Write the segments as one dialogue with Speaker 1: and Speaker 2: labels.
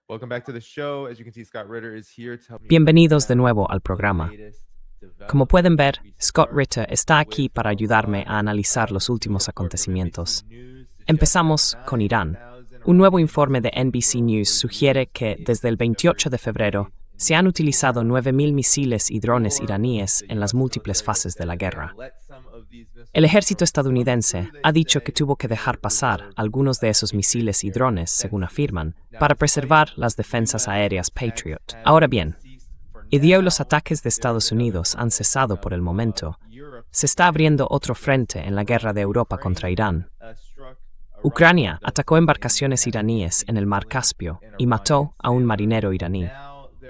Speaker 1: Welcome back to the show. As you can see, Scott Ritter is here to help me.
Speaker 2: Bienvenidos de nuevo al programa. Como pueden ver, Scott Ritter está aquí para ayudarme a analizar los últimos acontecimientos. Empezamos con Irán. Un nuevo informe de NBC News sugiere que desde el 28 de febrero se han utilizado 9.000 misiles y drones iraníes en las múltiples fases de la guerra. El ejército estadounidense ha dicho que tuvo que dejar pasar algunos de esos misiles y drones, según afirman, para preservar las defensas aéreas Patriot. Ahora bien, y los ataques de Estados Unidos han cesado por el momento, se está abriendo otro frente en la guerra de Europa contra Irán. Ucrania atacó embarcaciones iraníes en el Mar Caspio y mató a un marinero iraní.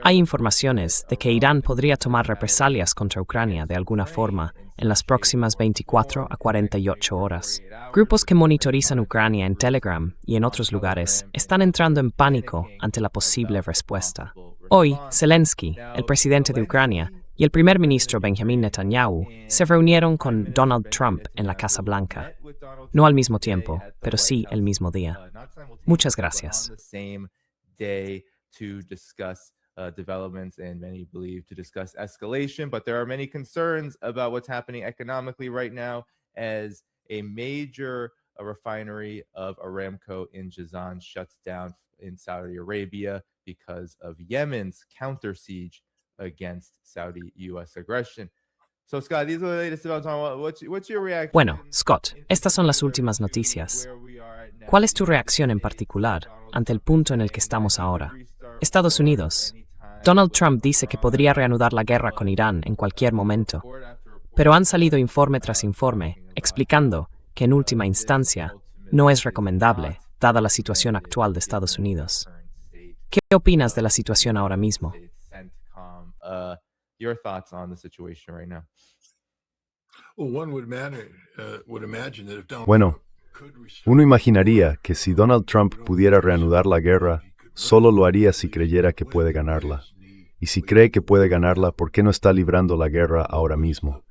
Speaker 2: Hay informaciones de que Irán podría tomar represalias contra Ucrania de alguna forma en las próximas 24 a 48 horas. Grupos que monitorizan Ucrania en Telegram y en otros lugares están entrando en pánico ante la posible respuesta. Hoy, Zelensky, el presidente de Ucrania, y el primer ministro Benjamin Netanyahu se reunieron con Donald Trump en la Casa Blanca. No al mismo tiempo, pero sí el mismo día. Muchas gracias.
Speaker 1: Developments, and many believe to discuss escalation, but there are many concerns about what's happening economically right now as a major refinery of Aramco in Jazan shuts down in Saudi Arabia because of Yemen's counter siege against Saudi-U.S. aggression. So, Scott, these are the latest developments. What's your reaction?
Speaker 2: Bueno, Scott, estas son las últimas noticias. ¿Cuál es tu reacción en particular ante el punto en el que estamos ahora? Estados Unidos. Donald Trump dice que podría reanudar la guerra con Irán en cualquier momento, pero han salido informe tras informe explicando que en última instancia no es recomendable, dada la situación actual de Estados Unidos. ¿Qué opinas de la situación ahora mismo?
Speaker 1: Your thoughts on the situation right now?
Speaker 3: Bueno, uno imaginaría que si Donald Trump pudiera reanudar la guerra, solo lo haría si creyera que puede ganarla. Y si cree que puede ganarla, ¿por qué no está librando la guerra ahora mismo?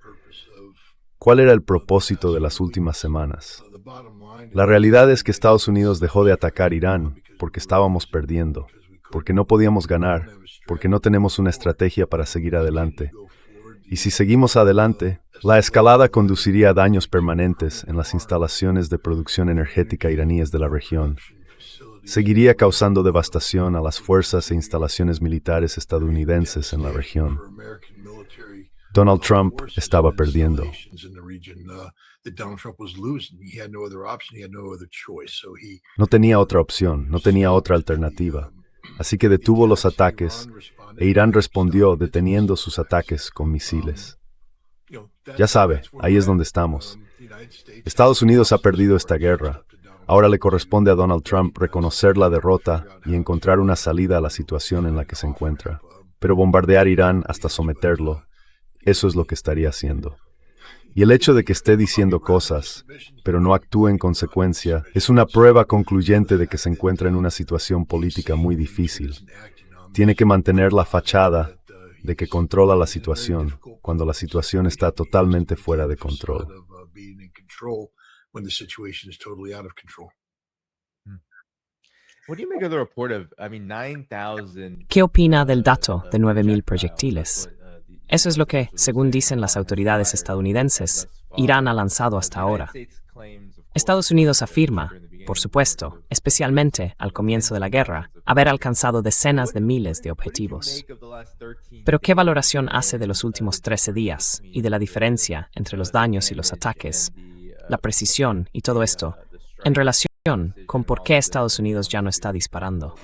Speaker 3: ¿Cuál era el propósito de las últimas semanas? La realidad es que Estados Unidos dejó de atacar Irán porque estábamos perdiendo, porque no podíamos ganar, porque no tenemos una estrategia para seguir adelante. Y si seguimos adelante, la escalada conduciría a daños permanentes en las instalaciones de producción energética iraníes de la región. Seguiría causando devastación a las fuerzas e instalaciones militares estadounidenses en la región. Donald Trump estaba perdiendo. No tenía otra opción, no tenía otra alternativa. Así que detuvo los ataques e Irán respondió deteniendo sus ataques con misiles. Ya sabe, ahí es donde estamos. Estados Unidos ha perdido esta guerra. Ahora le corresponde a Donald Trump reconocer la derrota y encontrar una salida a la situación en la que se encuentra. Pero bombardear Irán hasta someterlo, eso es lo que estaría haciendo. Y el hecho de que esté diciendo cosas, pero no actúe en consecuencia, es una prueba concluyente de que se encuentra en una situación política muy difícil. Tiene que mantener la fachada de que controla la situación, cuando la situación está totalmente fuera de control.
Speaker 2: ¿Qué opina del dato de 9.000 proyectiles? Eso es lo que, según dicen las autoridades estadounidenses, Irán ha lanzado hasta ahora. Estados Unidos afirma, por supuesto, especialmente al comienzo de la guerra, haber alcanzado decenas de miles de objetivos. Pero ¿qué valoración hace de los últimos 13 días y de la diferencia entre los daños y los ataques, la precisión y todo esto, en relación con por qué Estados Unidos ya no está disparando?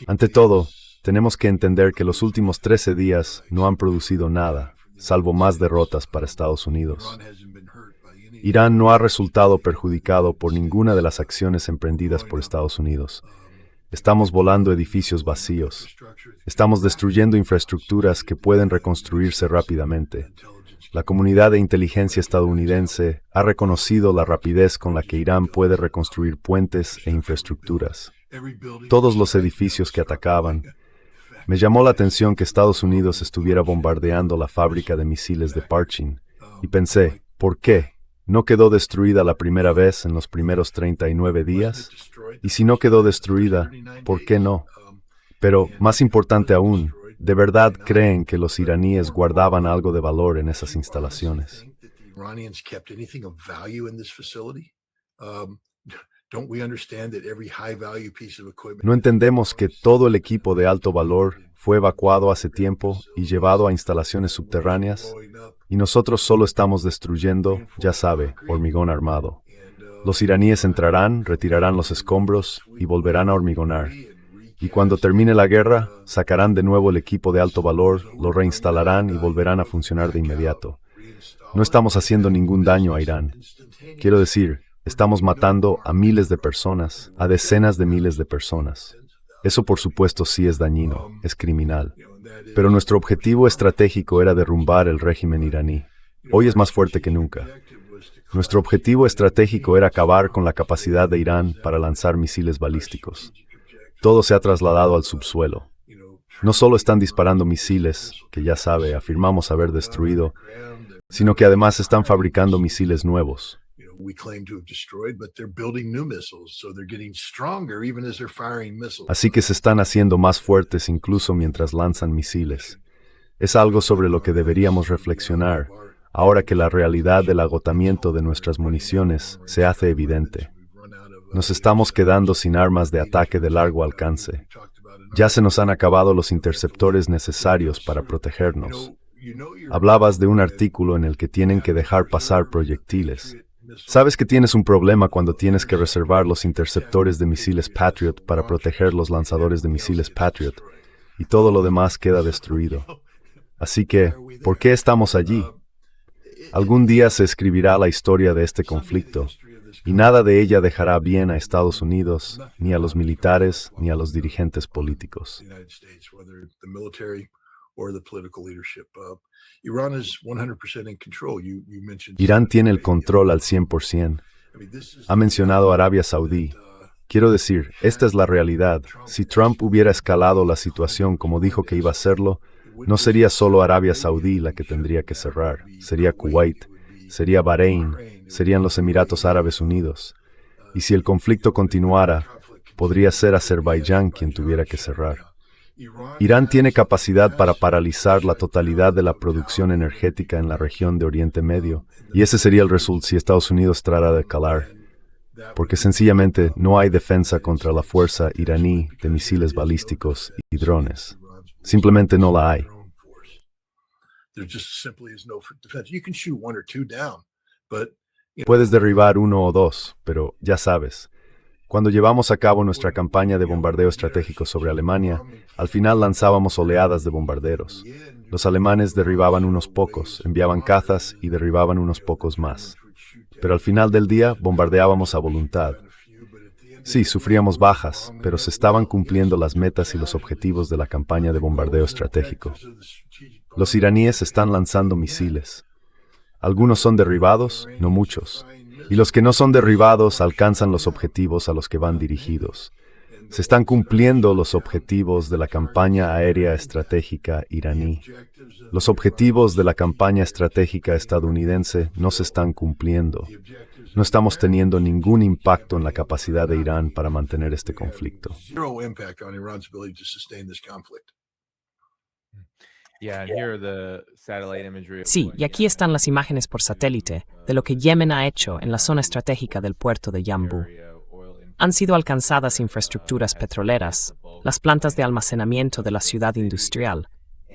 Speaker 3: Ante todo, tenemos que entender que los últimos 13 días no han producido nada, salvo más derrotas para Estados Unidos. Irán no ha resultado perjudicado por ninguna de las acciones emprendidas por Estados Unidos. Estamos volando edificios vacíos. Estamos destruyendo infraestructuras que pueden reconstruirse rápidamente. La comunidad de inteligencia estadounidense ha reconocido la rapidez con la que Irán puede reconstruir puentes e infraestructuras. Todos los edificios que atacaban. Me llamó la atención que Estados Unidos estuviera bombardeando la fábrica de misiles de Parchin, Y pensé, ¿por qué? ¿No quedó destruida la primera vez en los primeros 39 días? Y si no quedó destruida, ¿por qué no? Pero, más importante aún, ¿de verdad creen que los iraníes guardaban algo de valor en esas instalaciones? ¿No entendemos que todo el equipo de alto valor fue evacuado hace tiempo y llevado a instalaciones subterráneas? Y nosotros solo estamos destruyendo, ya sabe, hormigón armado. Los iraníes entrarán, retirarán los escombros y volverán a hormigonar. Y cuando termine la guerra, sacarán de nuevo el equipo de alto valor, lo reinstalarán y volverán a funcionar de inmediato. No estamos haciendo ningún daño a Irán. Quiero decir, estamos matando a miles de personas, a decenas de miles de personas. Eso por supuesto sí es dañino, es criminal. Pero nuestro objetivo estratégico era derrumbar el régimen iraní. Hoy es más fuerte que nunca. Nuestro objetivo estratégico era acabar con la capacidad de Irán para lanzar misiles balísticos. Todo se ha trasladado al subsuelo. No solo están disparando misiles, que ya sabe, afirmamos haber destruido, sino que además están fabricando misiles nuevos. Así que se están haciendo más fuertes incluso mientras lanzan misiles. Es algo sobre lo que deberíamos reflexionar, ahora que la realidad del agotamiento de nuestras municiones se hace evidente. Nos estamos quedando sin armas de ataque de largo alcance. Ya se nos han acabado los interceptores necesarios para protegernos. Hablabas de un artículo en el que tienen que dejar pasar proyectiles. Sabes que tienes un problema cuando tienes que reservar los interceptores de misiles Patriot para proteger los lanzadores de misiles Patriot, y todo lo demás queda destruido. Así que, ¿por qué estamos allí? Algún día se escribirá la historia de este conflicto, y nada de ella dejará bien a Estados Unidos, ni a los militares, ni a los dirigentes políticos. Irán tiene el control al 100%. Ha mencionado Arabia Saudí. Quiero decir, esta es la realidad. Si Trump hubiera escalado la situación como dijo que iba a hacerlo, no sería solo Arabia Saudí la que tendría que cerrar. Sería Kuwait, sería Bahrein, serían los Emiratos Árabes Unidos. Y si el conflicto continuara, podría ser Azerbaiyán quien tuviera que cerrar. Irán tiene capacidad para paralizar la totalidad de la producción energética en la región de Oriente Medio, y ese sería el resultado si Estados Unidos tratara de calar, porque sencillamente no hay defensa contra la fuerza iraní de misiles balísticos y drones. Simplemente no la hay. Puedes derribar uno o dos, pero ya sabes. Cuando llevamos a cabo nuestra campaña de bombardeo estratégico sobre Alemania, al final lanzábamos oleadas de bombarderos. Los alemanes derribaban unos pocos, enviaban cazas y derribaban unos pocos más. Pero al final del día bombardeábamos a voluntad. Sí, sufríamos bajas, pero se estaban cumpliendo las metas y los objetivos de la campaña de bombardeo estratégico. Los iraníes están lanzando misiles. Algunos son derribados, no muchos. Y los que no son derribados alcanzan los objetivos a los que van dirigidos. Se están cumpliendo los objetivos de la campaña aérea estratégica iraní. Los objetivos de la campaña estratégica estadounidense no se están cumpliendo. No estamos teniendo ningún impacto en la capacidad de Irán para mantener este conflicto.
Speaker 2: Sí, y aquí están las imágenes por satélite de lo que Yemen ha hecho en la zona estratégica del puerto de Yanbu. Han sido alcanzadas infraestructuras petroleras, las plantas de almacenamiento de la ciudad industrial,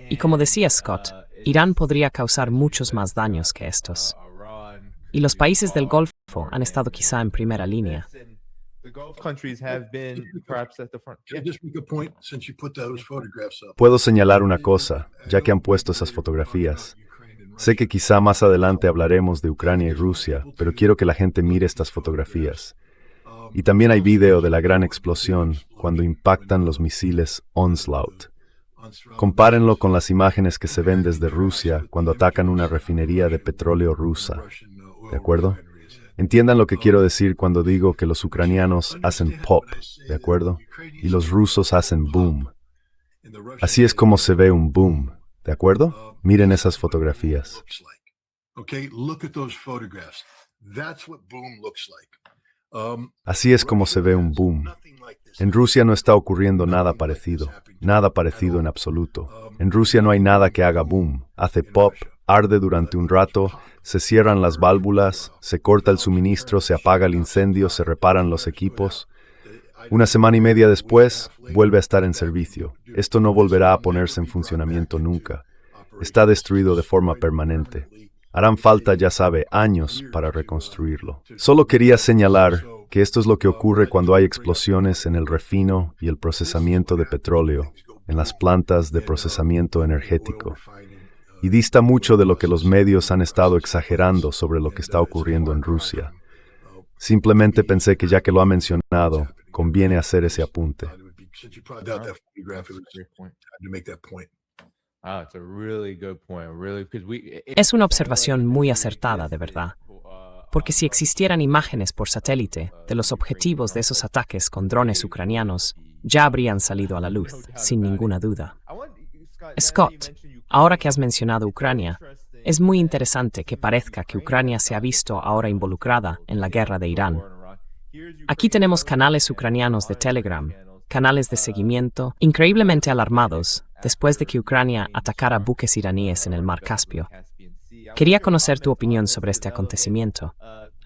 Speaker 2: y como decía Scott, Irán podría causar muchos más daños que estos. Y los países del Golfo han estado quizá en primera línea.
Speaker 3: Puedo señalar una cosa, ya que han puesto esas fotografías. Sé que quizá más adelante hablaremos de Ucrania y Rusia, pero quiero que la gente mire estas fotografías. Y también hay video de la gran explosión cuando impactan los misiles Onslaught. Compárenlo con las imágenes que se ven desde Rusia cuando atacan una refinería de petróleo rusa. ¿De acuerdo? Entiendan lo que quiero decir cuando digo que los ucranianos hacen pop, ¿de acuerdo? Y los rusos hacen boom. Así es como se ve un boom, ¿de acuerdo? Miren esas fotografías.
Speaker 4: Okay, look at those photographs. That's what boom looks like.
Speaker 3: Así es como se ve un boom. En Rusia no está ocurriendo nada parecido en absoluto. En Rusia no hay nada que haga boom. Hace pop, arde durante un rato, se cierran las válvulas, se corta el suministro, se apaga el incendio, se reparan los equipos. Una semana y media después, vuelve a estar en servicio. Esto no volverá a ponerse en funcionamiento nunca. Está destruido de forma permanente. Harán falta, ya sabe, años para reconstruirlo. Solo quería señalar que esto es lo que ocurre cuando hay explosiones en el refino y el procesamiento de petróleo, en las plantas de procesamiento energético. Y dista mucho de lo que los medios han estado exagerando sobre lo que está ocurriendo en Rusia. Simplemente pensé que ya que lo ha mencionado, conviene hacer ese apunte.
Speaker 2: Es una observación muy acertada, de verdad. Porque si existieran imágenes por satélite de los objetivos de esos ataques con drones ucranianos, ya habrían salido a la luz, sin ninguna duda. Scott, ahora que has mencionado Ucrania, es muy interesante que parezca que Ucrania se ha visto ahora involucrada en la guerra de Irán. Aquí tenemos canales ucranianos de Telegram, canales de seguimiento, increíblemente alarmados después de que Ucrania atacara buques iraníes en el Mar Caspio. Quería conocer tu opinión sobre este acontecimiento.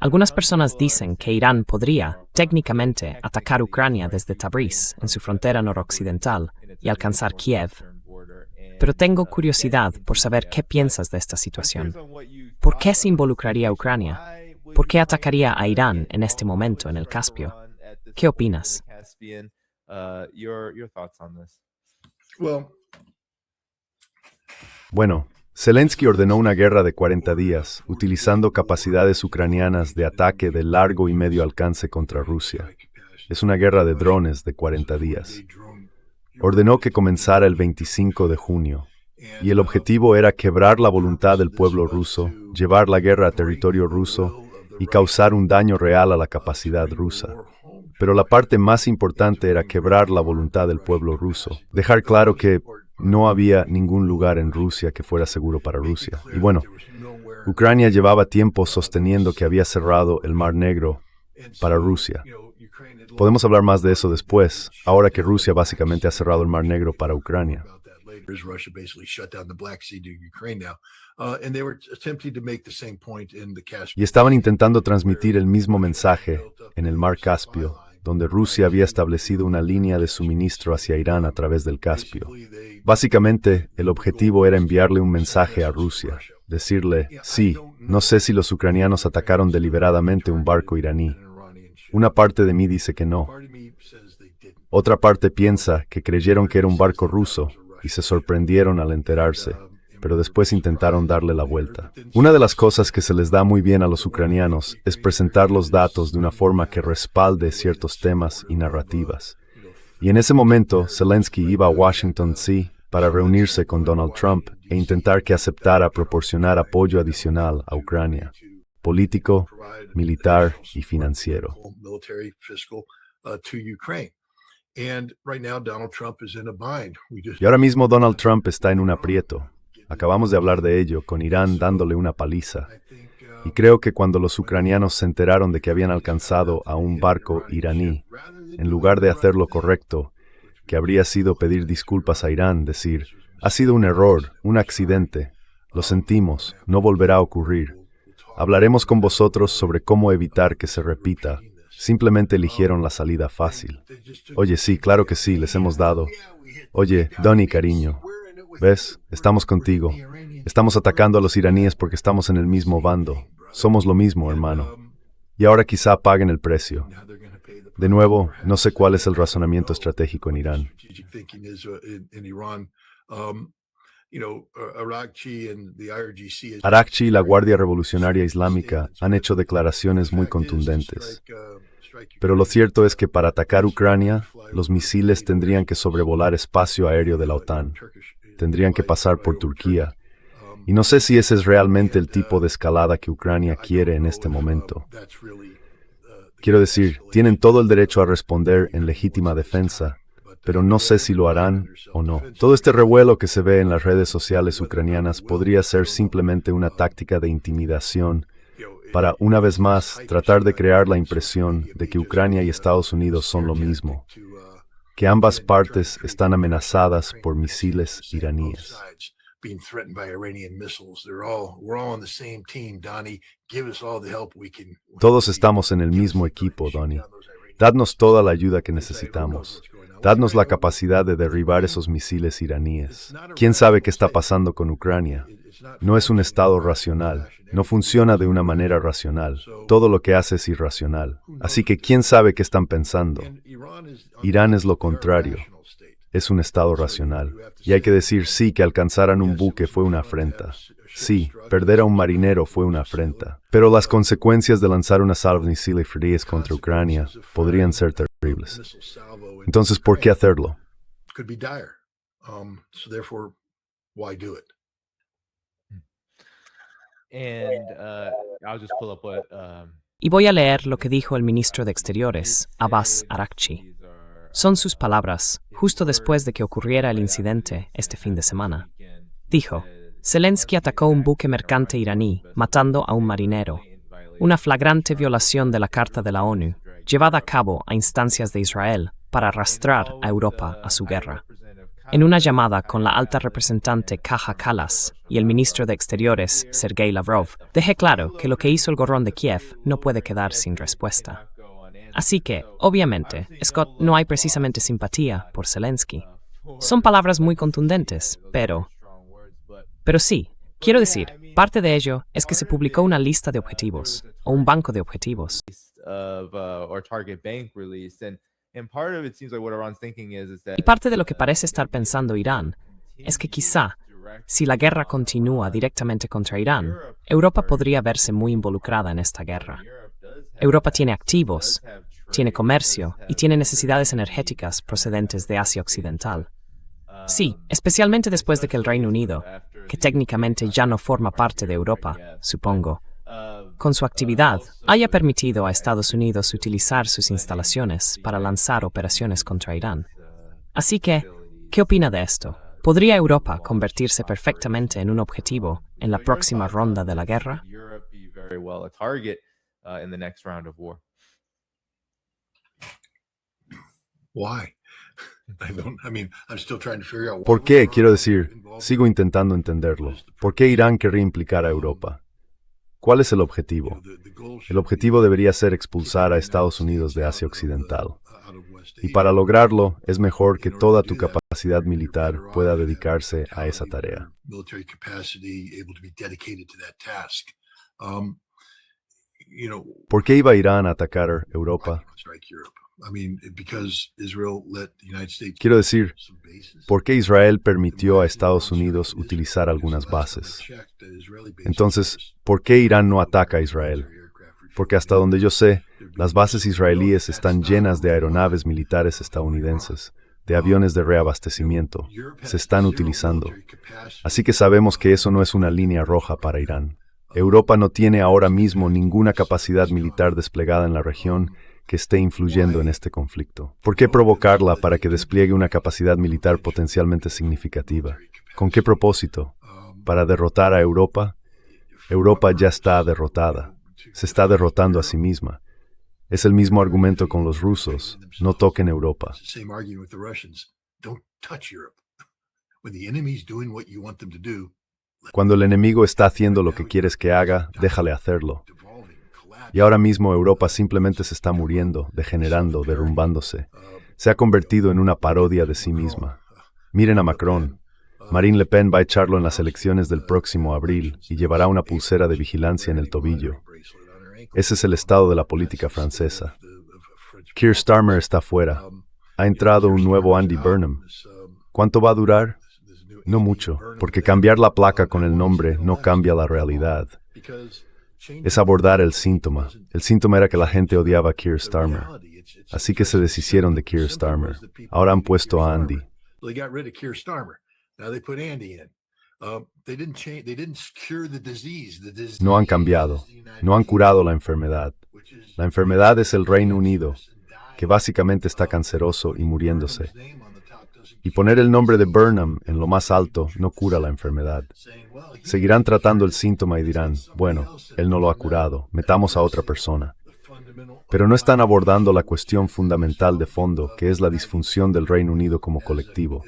Speaker 2: Algunas personas dicen que Irán podría, técnicamente, atacar Ucrania desde Tabriz, en su frontera noroccidental, y alcanzar Kiev. Pero tengo curiosidad por saber qué piensas de esta situación. ¿Por qué se involucraría Ucrania? ¿Por qué atacaría a Irán en este momento en el Caspio? ¿Qué opinas?
Speaker 3: Bueno, Zelensky ordenó una guerra de 40 días, utilizando capacidades ucranianas de ataque de largo y medio alcance contra Rusia. Es una guerra de drones de 40 días. Ordenó que comenzara el 25 de junio, y el objetivo era quebrar la voluntad del pueblo ruso, llevar la guerra a territorio ruso y causar un daño real a la capacidad rusa. Pero la parte más importante era quebrar la voluntad del pueblo ruso, dejar claro que no había ningún lugar en Rusia que fuera seguro para Rusia. Y bueno, Ucrania llevaba tiempo sosteniendo que había cerrado el Mar Negro para Rusia. Podemos hablar más de eso después, ahora que Rusia básicamente ha cerrado el Mar Negro para Ucrania. Y estaban intentando transmitir el mismo mensaje en el Mar Caspio, donde Rusia había establecido una línea de suministro hacia Irán a través del Caspio. Básicamente, el objetivo era enviarle un mensaje a Rusia, decirle, sí, no sé si los ucranianos atacaron deliberadamente un barco iraní. Una parte de mí dice que no. Otra parte piensa que creyeron que era un barco ruso y se sorprendieron al enterarse, pero después intentaron darle la vuelta. Una de las cosas que se les da muy bien a los ucranianos es presentar los datos de una forma que respalde ciertos temas y narrativas. Y en ese momento, Zelensky iba a Washington, D.C. para reunirse con Donald Trump e intentar que aceptara proporcionar apoyo adicional a Ucrania, político, militar y financiero. Y ahora mismo Donald Trump está en un aprieto. Acabamos de hablar de ello, con Irán dándole una paliza. Y creo que cuando los ucranianos se enteraron de que habían alcanzado a un barco iraní, en lugar de hacer lo correcto, que habría sido pedir disculpas a Irán, decir, ha sido un error, un accidente, lo sentimos, no volverá a ocurrir. Hablaremos con vosotros sobre cómo evitar que se repita. Simplemente eligieron la salida fácil. Oye, sí, claro que sí, les hemos dado. Oye, Donnie, cariño, ¿ves? Estamos contigo. Estamos atacando a los iraníes porque estamos en el mismo bando. Somos lo mismo, hermano. Y ahora quizá paguen el precio. De nuevo, no sé cuál es el razonamiento estratégico en Irán. Arakchi y la Guardia Revolucionaria Islámica han hecho declaraciones muy contundentes. Pero lo cierto es que para atacar Ucrania, los misiles tendrían que sobrevolar espacio aéreo de la OTAN. Tendrían que pasar por Turquía. Y no sé si ese es realmente el tipo de escalada que Ucrania quiere en este momento. Quiero decir, tienen todo el derecho a responder en legítima defensa, pero no sé si lo harán o no. Todo este revuelo que se ve en las redes sociales ucranianas podría ser simplemente una táctica de intimidación para, una vez más, tratar de crear la impresión de que Ucrania y Estados Unidos son lo mismo, que ambas partes están amenazadas por misiles iraníes. Todos estamos en el mismo equipo, Donnie. Dadnos toda la ayuda que necesitamos. Dadnos la capacidad de derribar esos misiles iraníes. ¿Quién sabe qué está pasando con Ucrania? No es un estado racional. No funciona de una manera racional. Todo lo que hace es irracional. Así que ¿quién sabe qué están pensando? Irán es lo contrario. Es un estado racional. Y hay que decir sí, que alcanzaran un buque fue una afrenta. Sí, perder a un marinero fue una afrenta. Pero las consecuencias de lanzar una salva de misiles fríes contra Ucrania podrían ser terribles. Entonces, ¿por qué hacerlo?
Speaker 2: Y voy a leer lo que dijo el ministro de Exteriores, Abbas Araghchi. Son sus palabras, justo después de que ocurriera el incidente este fin de semana. Dijo: Zelensky atacó un buque mercante iraní, matando a un marinero. Una flagrante violación de la Carta de la ONU, llevada a cabo a instancias de Israel para arrastrar a Europa a su guerra. En una llamada con la alta representante Kaja Kallas y el ministro de Exteriores, Sergei Lavrov, dejé claro que lo que hizo el gorrón de Kiev no puede quedar sin respuesta. Así que, obviamente, Scott, no hay precisamente simpatía por Zelensky. Son palabras muy contundentes, pero sí, quiero decir, parte de ello es que se publicó una lista de objetivos, o un banco de objetivos. Y parte de lo que parece estar pensando Irán es que quizá, si la guerra continúa directamente contra Irán, Europa podría verse muy involucrada en esta guerra. Europa tiene activos, tiene comercio y tiene necesidades energéticas procedentes de Asia Occidental. Sí, especialmente después de que el Reino Unido, que técnicamente ya no forma parte de Europa, supongo, con su actividad, haya permitido a Estados Unidos utilizar sus instalaciones para lanzar operaciones contra Irán. Así que, ¿qué opina de esto? ¿Podría Europa convertirse perfectamente en un objetivo en la próxima ronda de la guerra?
Speaker 3: ¿Por qué? Quiero decir, sigo intentando entenderlo. ¿Por qué Irán querría implicar a Europa? ¿Cuál es el objetivo? El objetivo debería ser expulsar a Estados Unidos de Asia Occidental. Y para lograrlo, es mejor que toda tu capacidad militar pueda dedicarse a esa tarea. ¿Por qué iba Irán a atacar Europa? Quiero decir, ¿por qué Israel permitió a Estados Unidos utilizar algunas bases? Entonces, ¿por qué Irán no ataca a Israel? Porque hasta donde yo sé, las bases israelíes están llenas de aeronaves militares estadounidenses, de aviones de reabastecimiento, se están utilizando. Así que sabemos que eso no es una línea roja para Irán. Europa no tiene ahora mismo ninguna capacidad militar desplegada en la región que esté influyendo en este conflicto. ¿Por qué provocarla para que despliegue una capacidad militar potencialmente significativa? ¿Con qué propósito? ¿Para derrotar a Europa? Europa ya está derrotada. Se está derrotando a sí misma. Es el mismo argumento con los rusos. No toquen Europa. Cuando el enemigo está haciendo lo que quieres que haga, déjale hacerlo. Y ahora mismo Europa simplemente se está muriendo, degenerando, derrumbándose. Se ha convertido en una parodia de sí misma. Miren a Macron. Marine Le Pen va a echarlo en las elecciones del próximo abril y llevará una pulsera de vigilancia en el tobillo. Ese es el estado de la política francesa. Keir Starmer está fuera. Ha entrado un nuevo Andy Burnham. ¿Cuánto va a durar? No mucho, porque cambiar la placa con el nombre no cambia la realidad. Es abordar el síntoma. El síntoma era que la gente odiaba a Keir Starmer. Así que se deshicieron de Keir Starmer. Ahora han puesto a Andy. No han cambiado. No han curado la enfermedad. La enfermedad es el Reino Unido, que básicamente está canceroso y muriéndose. Y poner el nombre de Burnham en lo más alto no cura la enfermedad. Seguirán tratando el síntoma y dirán, bueno, él no lo ha curado, metamos a otra persona. Pero no están abordando la cuestión fundamental de fondo, que es la disfunción del Reino Unido como colectivo.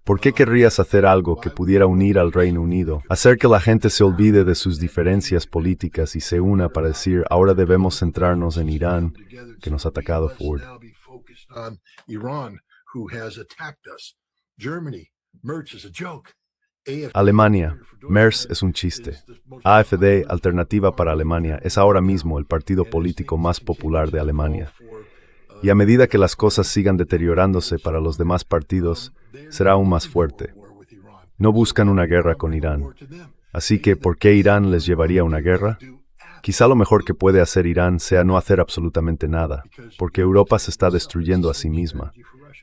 Speaker 3: ¿Por qué querrías hacer algo que pudiera unir al Reino Unido, hacer que la gente se olvide de sus diferencias políticas y se una para decir, ahora debemos centrarnos en Irán, que nos ha atacado Ford? Alemania, Merz es un chiste. AfD, Alternativa para Alemania, es ahora mismo el partido político más popular de Alemania. Y a medida que las cosas sigan deteriorándose para los demás partidos, será aún más fuerte. No buscan una guerra con Irán. Así que, ¿por qué Irán les llevaría una guerra? Quizá lo mejor que puede hacer Irán sea no hacer absolutamente nada, porque Europa se está destruyendo a sí misma.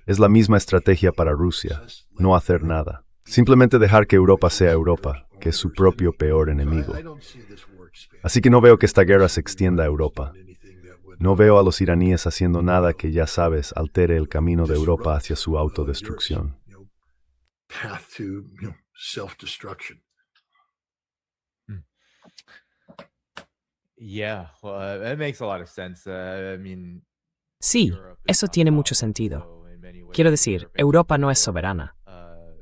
Speaker 3: Es la misma estrategia para Rusia, no hacer nada. Simplemente dejar que Europa sea Europa, que es su propio peor enemigo. Así que no veo que esta guerra se extienda a Europa. No veo a los iraníes haciendo nada que, ya sabes, altere el camino de Europa hacia su autodestrucción.
Speaker 2: Sí, eso tiene mucho sentido. Quiero decir, Europa no es soberana.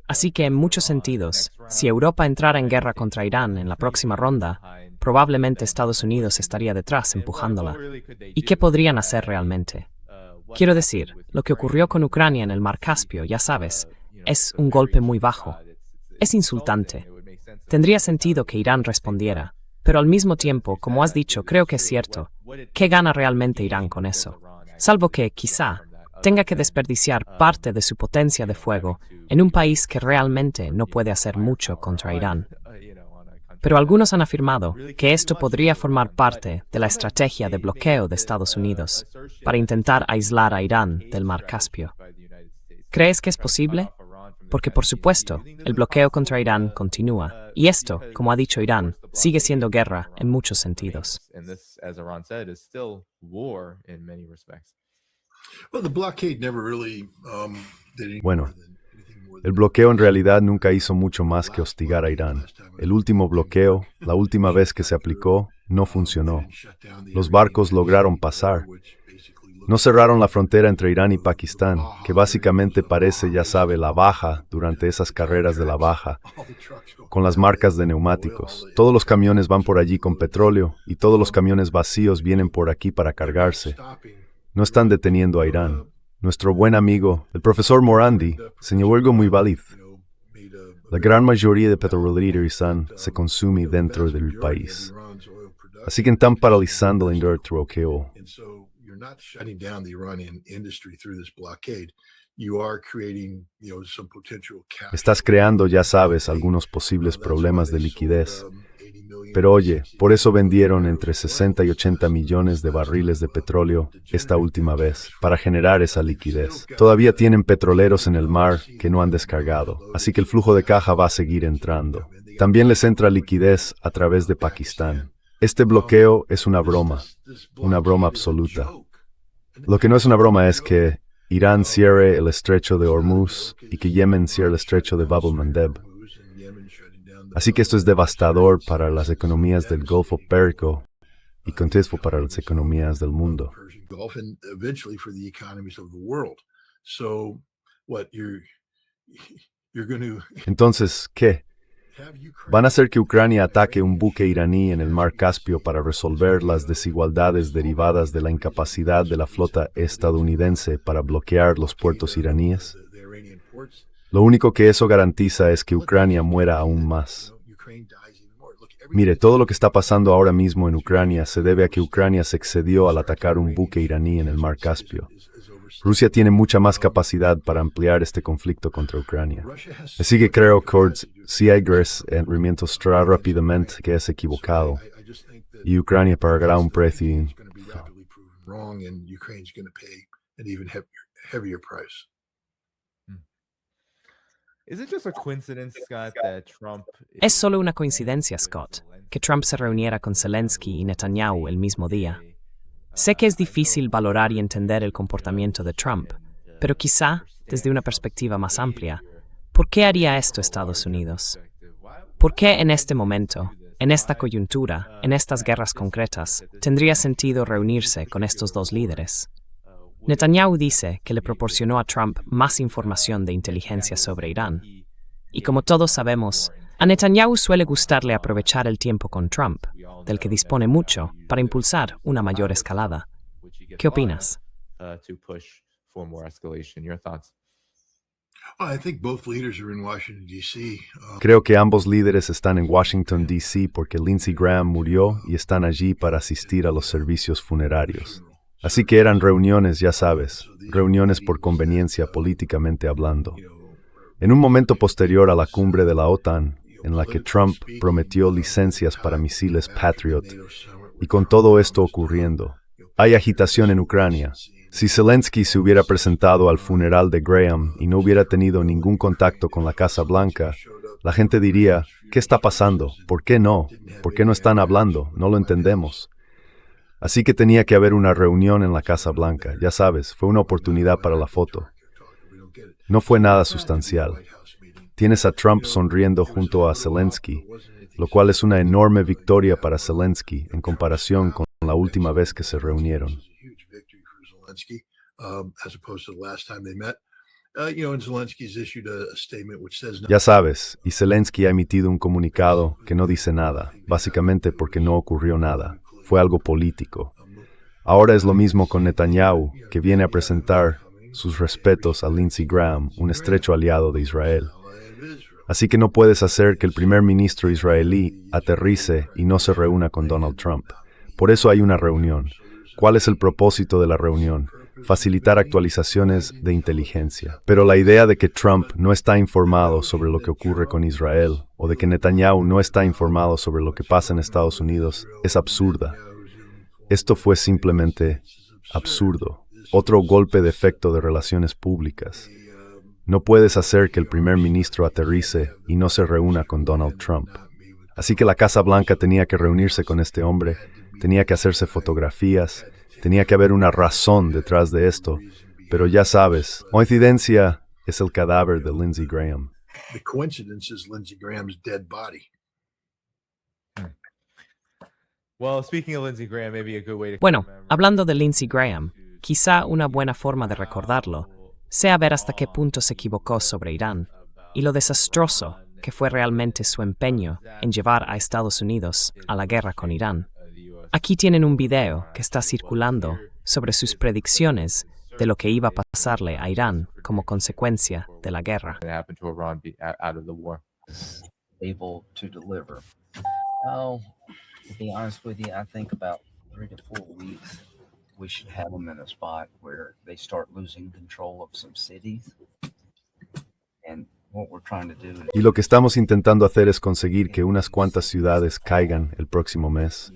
Speaker 2: Así que en muchos sentidos, si Europa entrara en guerra contra Irán en la próxima ronda, probablemente Estados Unidos estaría detrás empujándola. ¿Y qué podrían hacer realmente? Quiero decir, lo que ocurrió con Ucrania en el Mar Caspio, ya sabes, es un golpe muy bajo. Es insultante. Tendría sentido que Irán respondiera, pero al mismo tiempo, como has dicho, creo que es cierto. ¿Qué gana realmente Irán con eso? Salvo que, quizá, tenga que desperdiciar parte de su potencia de fuego en un país que realmente no puede hacer mucho contra Irán. Pero algunos han afirmado que esto podría formar parte de la estrategia de bloqueo de Estados Unidos para intentar aislar a Irán del Mar Caspio. ¿Crees que es posible? Porque, por supuesto, el bloqueo contra Irán continúa, y esto, como ha dicho Irán, sigue siendo guerra en muchos sentidos.
Speaker 3: Bueno, el bloqueo en realidad nunca hizo mucho más que hostigar a Irán. El último bloqueo, la última vez que se aplicó, no funcionó. Los barcos lograron pasar. No cerraron la frontera entre Irán y Pakistán, que básicamente parece, ya sabe, la baja durante esas carreras de la baja, con las marcas de neumáticos. Todos los camiones van por allí con petróleo y todos los camiones vacíos vienen por aquí para cargarse. No están deteniendo a Irán. Nuestro buen amigo, el profesor Morandi, señaló algo muy válido. La gran mayoría de petróleo irán se consume dentro del país. Así que están paralizando la industria bloqueo. Estás creando, ya sabes, algunos posibles problemas de liquidez. Pero oye, por eso vendieron entre 60 y 80 millones de barriles de petróleo esta última vez, para generar esa liquidez. Todavía tienen petroleros en el mar que no han descargado, así que el flujo de caja va a seguir entrando. También les entra liquidez a través de Pakistán. Este bloqueo es una broma absoluta. Lo que no es una broma es que Irán cierre el estrecho de Hormuz y que Yemen cierre el estrecho de Bab el-Mandeb. Así que esto es devastador para las economías del Golfo Pérsico y contexto para las economías del mundo. Entonces, ¿qué? ¿Van a hacer que Ucrania ataque un buque iraní en el Mar Caspio para resolver las desigualdades derivadas de la incapacidad de la flota estadounidense para bloquear los puertos iraníes? Lo único que eso garantiza es que Ucrania muera aún más. Mire, todo lo que está pasando ahora mismo en Ucrania se debe a que Ucrania se excedió al atacar un buque iraní en el Mar Caspio. Rusia tiene mucha más capacidad para ampliar este conflicto contra Ucrania. Así que creo que si hay movimiento rápidamente que es equivocado y Ucrania pagará un precio.
Speaker 2: Es solo una coincidencia, Scott, que Trump se reuniera con Zelensky y Netanyahu el mismo día. Sé que es difícil valorar y entender el comportamiento de Trump, pero quizá desde una perspectiva más amplia, ¿por qué haría esto Estados Unidos? ¿Por qué en este momento, en esta coyuntura, en estas guerras concretas, tendría sentido reunirse con estos dos líderes? Netanyahu dice que le proporcionó a Trump más información de inteligencia sobre Irán. Y como todos sabemos, a Netanyahu suele gustarle aprovechar el tiempo con Trump, del que dispone mucho, para impulsar una mayor escalada. ¿Qué opinas?
Speaker 4: I think both leaders are in Washington, D.C.
Speaker 3: Creo que ambos líderes están en Washington, D.C. porque Lindsey Graham murió y están allí para asistir a los servicios funerarios. Así que eran reuniones, ya sabes, reuniones por conveniencia políticamente hablando. En un momento posterior a la cumbre de la OTAN, en la que Trump prometió licencias para misiles Patriot, y con todo esto ocurriendo, hay agitación en Ucrania. Si Zelensky se hubiera presentado al funeral de Graham y no hubiera tenido ningún contacto con la Casa Blanca, la gente diría, ¿qué está pasando? ¿Por qué no? ¿Por qué no están hablando? No lo entendemos. Así que tenía que haber una reunión en la Casa Blanca, ya sabes, fue una oportunidad para la foto. No fue nada sustancial. Tienes a Trump sonriendo junto a Zelensky, lo cual es una enorme victoria para Zelensky en comparación con la última vez que se reunieron. Ya sabes, y Zelensky ha emitido un comunicado que no dice nada, básicamente porque no ocurrió nada. Fue algo político. Ahora es lo mismo con Netanyahu, que viene a presentar sus respetos a Lindsey Graham, un estrecho aliado de Israel. Así que no puedes hacer que el primer ministro israelí aterrice y no se reúna con Donald Trump. Por eso hay una reunión. ¿Cuál es el propósito de la reunión? Facilitar actualizaciones de inteligencia. Pero la idea de que Trump no está informado sobre lo que ocurre con Israel o de que Netanyahu no está informado sobre lo que pasa en Estados Unidos es absurda. Esto fue simplemente absurdo. Otro golpe de efecto de relaciones públicas. No puedes hacer que el primer ministro aterrice y no se reúna con Donald Trump. Así que la Casa Blanca tenía que reunirse con este hombre, tenía que hacerse fotografías, tenía que haber una razón detrás de esto, pero ya sabes, coincidencia es el cadáver de Lindsey Graham.
Speaker 4: The coincidence is Lindsey Graham's dead body.
Speaker 1: Well, speaking of Lindsey Graham, maybe a good way to
Speaker 2: Bueno, hablando de Lindsey Graham, quizá una buena forma de recordarlo sea ver hasta qué punto se equivocó sobre Irán y lo desastroso que fue realmente su empeño en llevar a Estados Unidos a la guerra con Irán. Aquí tienen un video que está circulando sobre sus predicciones de lo que iba a pasarle a Irán como consecuencia de la guerra.
Speaker 5: Able to deliver. Oh, to be honest with you, I think about 3 to 4 weeks we should have them in a spot where they start losing control of some cities. And what we're trying to do is
Speaker 3: Y lo que estamos intentando hacer es conseguir que unas cuantas ciudades caigan el próximo mes,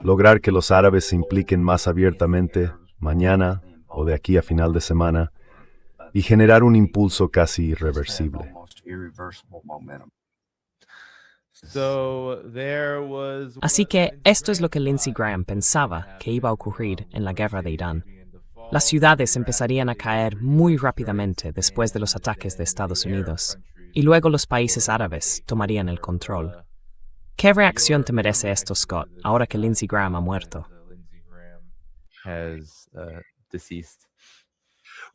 Speaker 3: lograr que los árabes se impliquen más abiertamente mañana o de aquí a final de semana y generar un impulso casi irreversible.
Speaker 5: almost irreversible momentum.
Speaker 2: Así que esto es lo que Lindsey Graham pensaba que iba a ocurrir en la guerra de Irán. Las ciudades empezarían a caer muy rápidamente después de los ataques de Estados Unidos, y luego los países árabes tomarían el control. ¿Qué reacción te merece esto, Scott, ahora que Lindsey Graham ha muerto?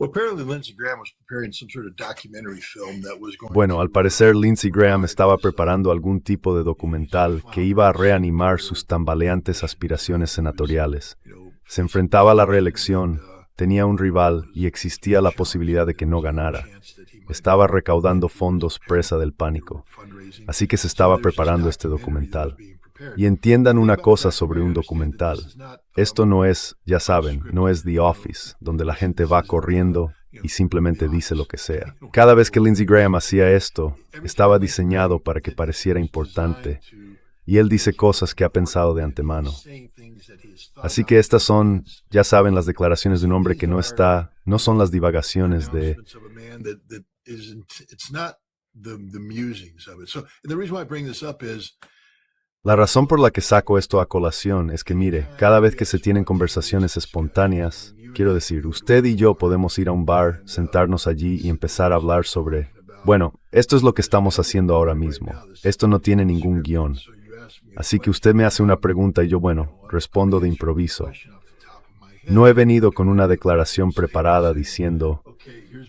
Speaker 4: Well, apparently Lindsey Graham was preparing some sort of documentary film that was going
Speaker 3: Bueno, al parecer Lindsey Graham estaba preparando algún tipo de documental que iba a reanimar sus tambaleantes aspiraciones senatoriales. Se enfrentaba a la reelección, tenía un rival y existía la posibilidad de que no ganara. Estaba recaudando fondos presa del pánico. Así que se estaba preparando este documental. Y entiendan una cosa sobre un documental. Esto no es, ya saben, no es The Office, donde la gente va corriendo y simplemente dice lo que sea. Cada vez que Lindsey Graham hacía esto, estaba diseñado para que pareciera importante. Y él dice cosas que ha pensado de antemano. Así que estas son, ya saben, las declaraciones de un hombre que no está, no son las divagaciones de... La razón por la que saco esto a colación es que, mire, cada vez que se tienen conversaciones espontáneas, Quiero decir, usted y yo podemos ir a un bar, sentarnos allí y empezar a hablar sobre... Bueno, esto es lo que estamos haciendo ahora mismo. Esto no tiene ningún guión. Así que usted me hace una pregunta y yo, bueno, respondo de improviso. No he venido con una declaración preparada diciendo,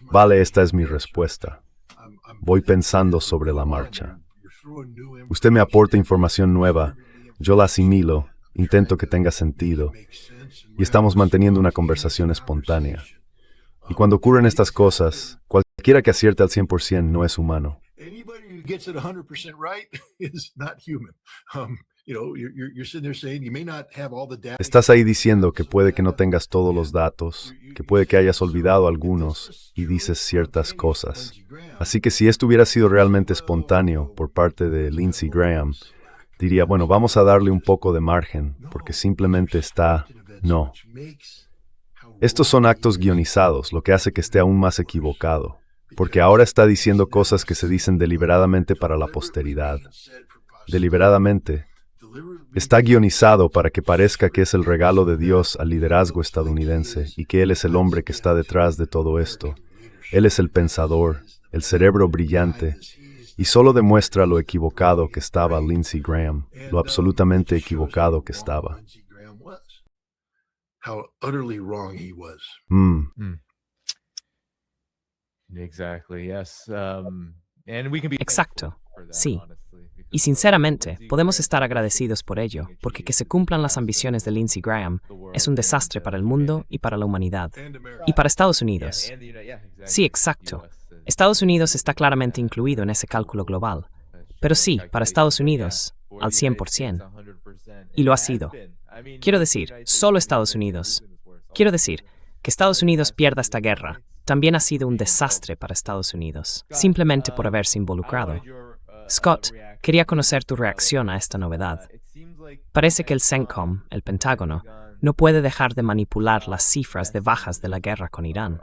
Speaker 3: vale, esta es mi respuesta. Voy pensando sobre la marcha. Usted me aporta información nueva, yo la asimilo, intento que tenga sentido, y estamos manteniendo una conversación espontánea. Y cuando ocurren estas cosas, cualquiera que acierte al 100% no es humano.
Speaker 4: Anybody who gets it 100% right is not human. You're sitting there saying you may not have all the data.
Speaker 3: Estás ahí diciendo que puede que no tengas todos los datos, que puede que hayas olvidado algunos, y dices ciertas cosas. Así que si esto hubiera sido realmente espontáneo por parte de Lindsey Graham, diría, bueno, vamos a darle un poco de margen, porque simplemente está... No. Estos son actos guionizados, lo que hace que esté aún más equivocado, porque ahora está diciendo cosas que se dicen deliberadamente para la posteridad. Deliberadamente. Está guionizado para que parezca que es el regalo de Dios al liderazgo estadounidense y que Él es el hombre que está detrás de todo esto. Él es el pensador, el cerebro brillante, y solo demuestra lo equivocado que estaba Lindsey Graham, lo absolutamente equivocado que estaba.
Speaker 4: How utterly wrong he was.
Speaker 1: Exactly, yes. And we can be
Speaker 2: Exacto,
Speaker 1: for that,
Speaker 2: sí.
Speaker 1: honestly, because
Speaker 2: Y sinceramente, podemos estar agradecidos por ello, porque que se cumplan las ambiciones de Lindsey Graham es un desastre para el mundo y para la humanidad. Y para Estados Unidos. Sí, exacto. Estados Unidos está claramente incluido en ese cálculo global. Pero sí, para Estados Unidos, al 100%. Y lo ha sido. Quiero decir, solo Estados Unidos. Quiero decir, que Estados Unidos pierda esta guerra también ha sido un desastre para Estados Unidos, simplemente por haberse involucrado. Scott, quería conocer tu reacción a esta novedad. Parece que el CENTCOM, el Pentágono, no puede dejar de manipular las cifras de bajas de la guerra con Irán.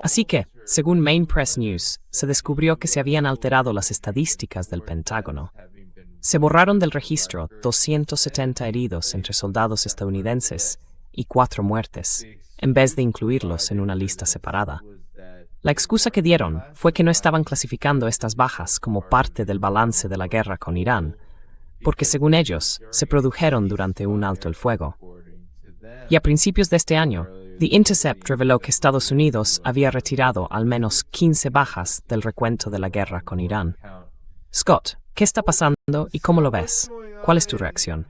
Speaker 2: Así que, según Main Press News, se descubrió que se habían alterado las estadísticas del Pentágono. Se borraron del registro 270 heridos entre soldados estadounidenses y 4 muertes, en vez de incluirlos en una lista separada. La excusa que dieron fue que no estaban clasificando estas bajas como parte del balance de la guerra con Irán, porque según ellos, se produjeron durante un alto el fuego. Y a principios de este año, The Intercept reveló que Estados Unidos había retirado al menos 15 bajas del recuento de la guerra con Irán. Scott, ¿qué está pasando y cómo lo ves? ¿Cuál es tu reacción?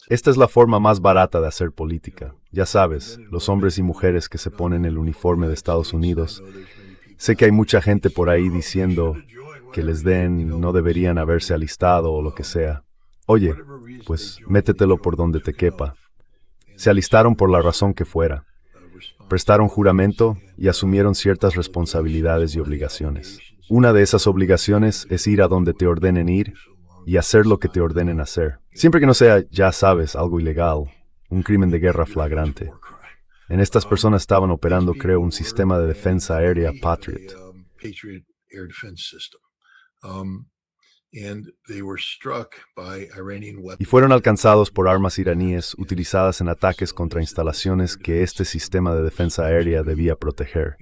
Speaker 3: Esta es la forma más barata de hacer política. Ya sabes, los hombres y mujeres que se ponen el uniforme de Estados Unidos. Sé que hay mucha gente por ahí diciendo que les den, no deberían haberse alistado o lo que sea. Oye, pues métetelo por donde te quepa. Se alistaron por la razón que fuera. Prestaron juramento y asumieron ciertas responsabilidades y obligaciones. Una de esas obligaciones es ir a donde te ordenen ir y hacer lo que te ordenen hacer. Siempre que no sea, ya sabes, algo ilegal, un crimen de guerra flagrante. En estas personas estaban operando, creo, un sistema de defensa aérea Patriot. Y fueron alcanzados por armas iraníes utilizadas en ataques contra instalaciones que este sistema de defensa aérea debía proteger.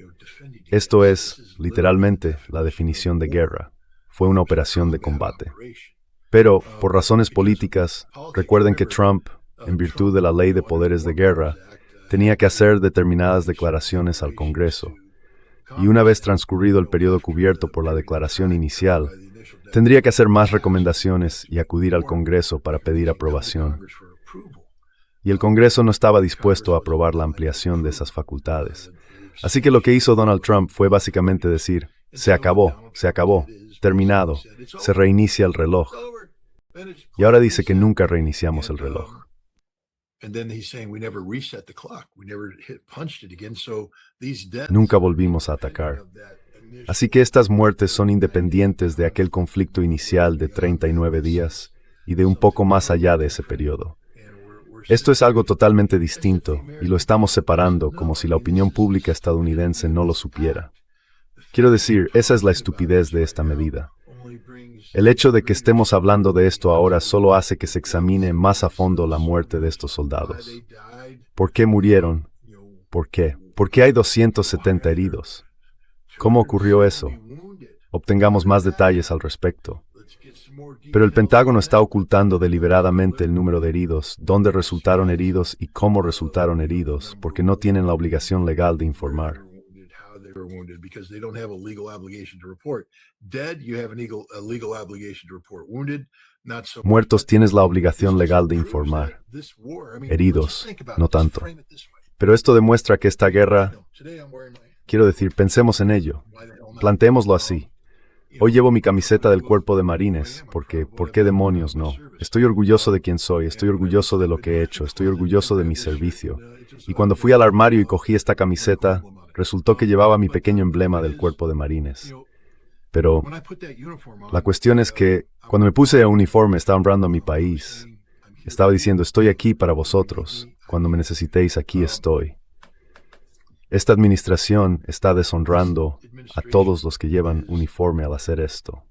Speaker 3: Esto es, literalmente, la definición de guerra. Fue una operación de combate. Pero, por razones políticas, recuerden que Trump, en virtud de la Ley de Poderes de Guerra, tenía que hacer determinadas declaraciones al Congreso. Y una vez transcurrido el periodo cubierto por la declaración inicial, tendría que hacer más recomendaciones y acudir al Congreso para pedir aprobación. Y el Congreso no estaba dispuesto a aprobar la ampliación de esas facultades. Así que lo que hizo Donald Trump fue básicamente decir, se acabó, terminado, se reinicia el reloj. Y ahora dice que nunca reiniciamos el reloj. Nunca volvimos a atacar. Así que estas muertes son independientes de aquel conflicto inicial de 39 días y de un poco más allá de ese periodo. Esto es algo totalmente distinto y lo estamos separando como si la opinión pública estadounidense no lo supiera. Quiero decir, esa es la estupidez de esta medida. El hecho de que estemos hablando de esto ahora solo hace que se examine más a fondo la muerte de estos soldados. ¿Por qué murieron? ¿Por qué? ¿Por qué hay 270 heridos? ¿Cómo ocurrió eso? Obtengamos más detalles al respecto. Pero el Pentágono está ocultando deliberadamente el número de heridos, dónde resultaron heridos y cómo resultaron heridos, porque no tienen la obligación legal de informar. Muertos tienes la obligación legal de informar. Heridos, no tanto. Pero esto demuestra que esta guerra, quiero decir, pensemos en ello. Planteémoslo así. Hoy llevo mi camiseta del Cuerpo de Marines, porque, ¿por qué demonios no? Estoy orgulloso de quién soy, estoy orgulloso de lo que he hecho, estoy orgulloso de mi servicio. Y cuando fui al armario y cogí esta camiseta, resultó que llevaba mi pequeño emblema del Cuerpo de Marines. Pero la cuestión es que, cuando me puse el uniforme, estaba honrando a mi país. Estaba diciendo, estoy aquí para vosotros. Cuando me necesitéis, aquí estoy. Esta administración está deshonrando a todos los que llevan uniforme al hacer esto.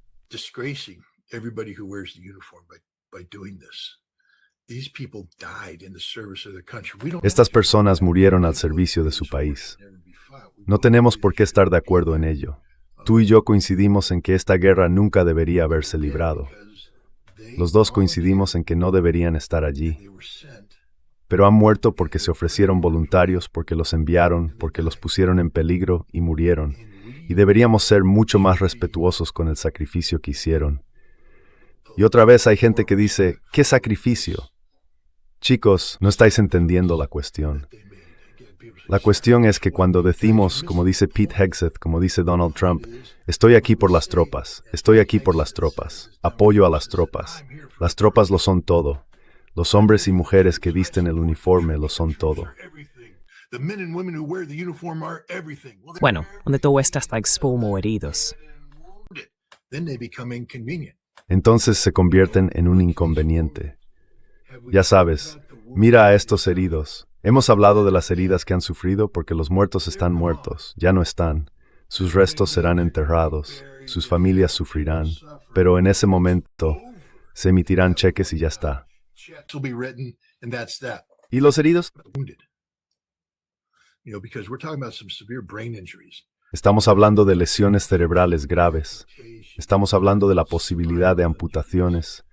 Speaker 3: Estas personas murieron al servicio de su país. No tenemos por qué estar de acuerdo en ello. Tú y yo coincidimos en que esta guerra nunca debería haberse librado. Los dos coincidimos en que no deberían estar allí. Pero han muerto porque se ofrecieron voluntarios, porque los enviaron, porque los pusieron en peligro y murieron. Y deberíamos ser mucho más respetuosos con el sacrificio que hicieron. Y otra vez hay gente que dice, ¿qué sacrificio? Chicos, no estáis entendiendo la cuestión. La cuestión es que cuando decimos, como dice Pete Hegseth, como dice Donald Trump, estoy aquí por las tropas, estoy aquí por las tropas, apoyo a las tropas lo son todo. Los hombres y mujeres que visten el uniforme lo son todo.
Speaker 2: Bueno, donde todo está expumo heridos.
Speaker 3: Entonces se convierten en un inconveniente. Ya sabes, mira a estos heridos. Hemos hablado de las heridas que han sufrido porque los muertos están muertos, ya no están. Sus restos serán enterrados, sus familias sufrirán, pero en ese momento se emitirán cheques y ya está. ¿Y los heridos? Estamos hablando de lesiones cerebrales graves. Estamos hablando de la posibilidad de amputaciones.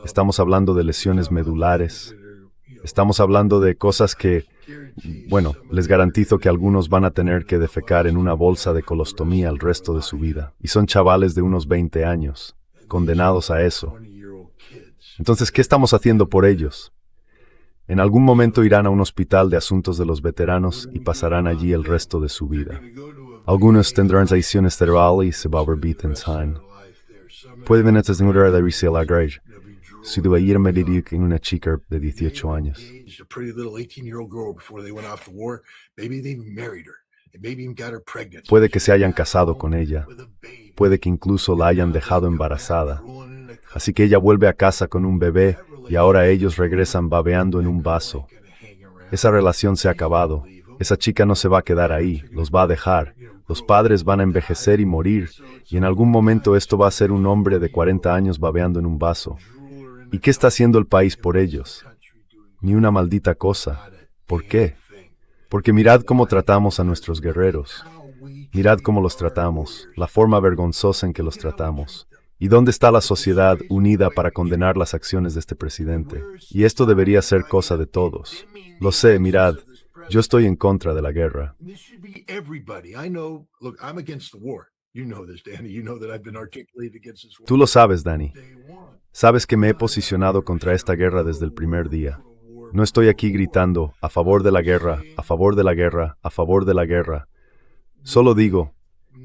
Speaker 3: Estamos hablando de lesiones medulares. Estamos hablando de cosas que, bueno, les garantizo que algunos van a tener que defecar en una bolsa de colostomía el resto de su vida. Y son chavales de unos 20 años, condenados a eso. Entonces, ¿qué estamos haciendo por ellos? En algún momento irán a un hospital de asuntos de los veteranos y pasarán allí el resto de su vida. Algunos tendrán lesiones cerebrales y se barbitan. Pueden tener la risa la grave. Su deber medir en una chica de 18 años. Puede que se hayan casado con ella. Puede que incluso la hayan dejado embarazada. Así que ella vuelve a casa con un bebé y ahora ellos regresan babeando en un vaso. Esa relación se ha acabado. Esa chica no se va a quedar ahí, los va a dejar. Los padres van a envejecer y morir, y en algún momento esto va a ser un hombre de 40 años babeando en un vaso. ¿Y qué está haciendo el país por ellos? Ni una maldita cosa. ¿Por qué? Porque mirad cómo tratamos a nuestros guerreros. Mirad cómo los tratamos, la forma vergonzosa en que los tratamos. ¿Y dónde está la sociedad unida para condenar las acciones de este presidente? Y esto debería ser cosa de todos. Lo sé, mirad, yo estoy en contra de la guerra. Tú lo sabes, Danny. Sabes que me he posicionado contra esta guerra desde el primer día. No estoy aquí gritando, a favor de la guerra, a favor de la guerra, a favor de la guerra. Solo digo,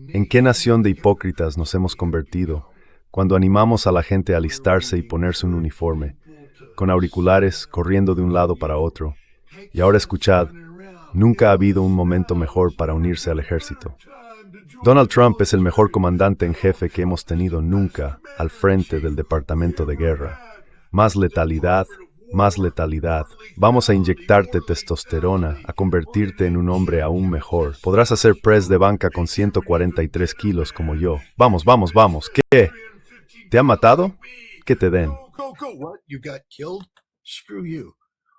Speaker 3: ¿en qué nación de hipócritas nos hemos convertido cuando animamos a la gente a alistarse y ponerse un uniforme, con auriculares, corriendo de un lado para otro? Y ahora escuchad, nunca ha habido un momento mejor para unirse al ejército. Donald Trump es el mejor comandante en jefe que hemos tenido nunca al frente del Departamento de Guerra. Más letalidad, más letalidad. Vamos a inyectarte testosterona, a convertirte en un hombre aún mejor. Podrás hacer press de banca con 143 kilos como yo. Vamos, vamos, vamos. ¿Qué? ¿Te han matado? Que te den.
Speaker 4: Go. What? You got killed? Screw you.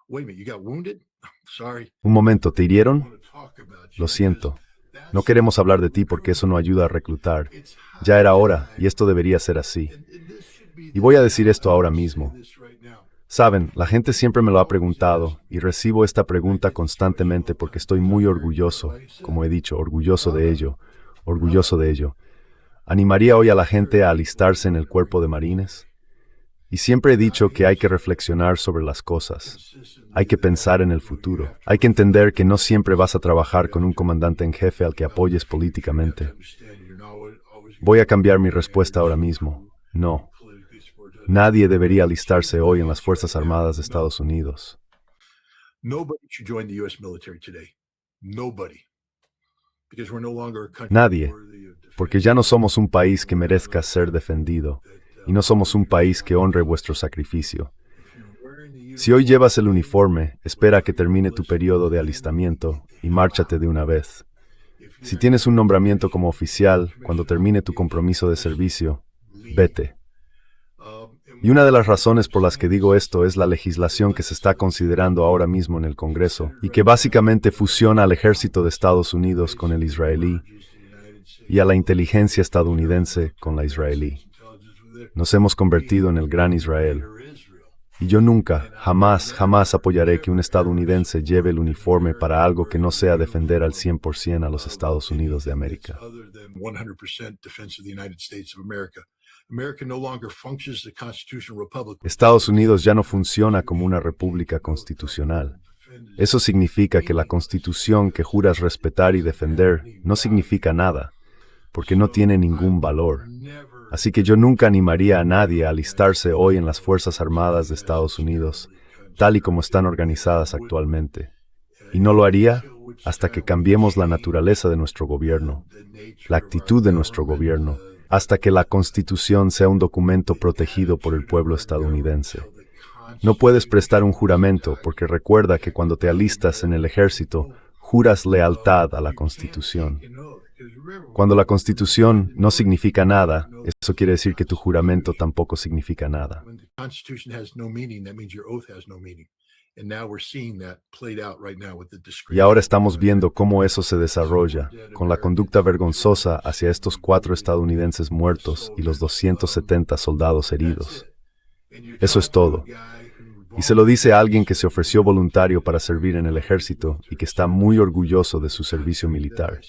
Speaker 4: Wait a minute, you got wounded? Sorry.
Speaker 3: Un momento, ¿te hirieron? Lo siento. No queremos hablar de ti porque eso no ayuda a reclutar. Ya era hora, y esto debería ser así. Y voy a decir esto ahora mismo. Saben, la gente siempre me lo ha preguntado, y recibo esta pregunta constantemente porque estoy muy orgulloso, como he dicho, orgulloso de ello. ¿Animaría hoy a la gente a alistarse en el cuerpo de marines? Y siempre he dicho que hay que reflexionar sobre las cosas. Hay que pensar en el futuro. Hay que entender que no siempre vas a trabajar con un comandante en jefe al que apoyes políticamente. Voy a cambiar mi respuesta ahora mismo. No. Nadie debería alistarse hoy en las Fuerzas Armadas de Estados Unidos. Nadie, porque ya no somos un país que merezca ser defendido, y no somos un país que honre vuestro sacrificio. Si hoy llevas el uniforme, espera a que termine tu periodo de alistamiento y márchate de una vez. Si tienes un nombramiento como oficial, cuando termine tu compromiso de servicio, vete. Y una de las razones por las que digo esto es la legislación que se está considerando ahora mismo en el Congreso y que básicamente fusiona al ejército de Estados Unidos con el israelí y a la inteligencia estadounidense con la israelí. Nos hemos convertido en el Gran Israel. Y yo nunca, jamás apoyaré que un estadounidense lleve el uniforme para algo que no sea defender al 100% a los Estados Unidos de América. Estados Unidos ya no funciona como una república constitucional. Eso significa que la Constitución que juras respetar y defender no significa nada, porque no tiene ningún valor. Así que yo nunca animaría a nadie a alistarse hoy en las Fuerzas Armadas de Estados Unidos, tal y como están organizadas actualmente. Y no lo haría hasta que cambiemos la naturaleza de nuestro gobierno, la actitud de nuestro gobierno, hasta que la Constitución sea un documento protegido por el pueblo estadounidense. No puedes prestar un juramento porque recuerda que cuando te alistas en el ejército, juras lealtad a la Constitución. Cuando la Constitución no significa nada, eso quiere decir que tu juramento tampoco significa nada. Y ahora estamos viendo cómo eso se desarrolla, con la conducta vergonzosa hacia estos 4 estadounidenses muertos y los 270 soldados heridos. Eso es todo. Y se lo dice a alguien que se ofreció voluntario para servir en el ejército y que está muy orgulloso de su servicio militar.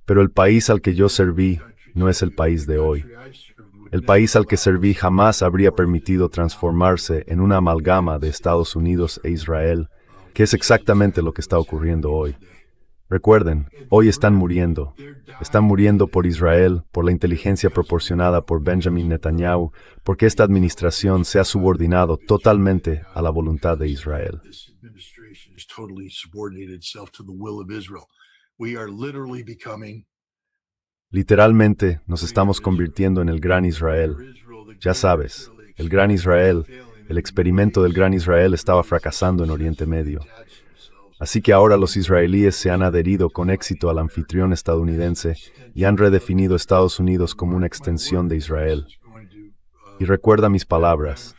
Speaker 3: Pero el país al que yo serví no es el país de hoy. El país al que serví jamás habría permitido transformarse en una amalgama de Estados Unidos e Israel, que es exactamente lo que está ocurriendo hoy. Recuerden, hoy están muriendo. Están muriendo por Israel, por la inteligencia proporcionada por Benjamin Netanyahu, porque esta administración se ha subordinado totalmente a la voluntad de Israel. Literalmente, nos estamos convirtiendo en el Gran Israel. Ya sabes, el Gran Israel, el experimento del Gran Israel estaba fracasando en Oriente Medio. Así que ahora los israelíes se han adherido con éxito al anfitrión estadounidense y han redefinido Estados Unidos como una extensión de Israel. Y recuerda mis palabras,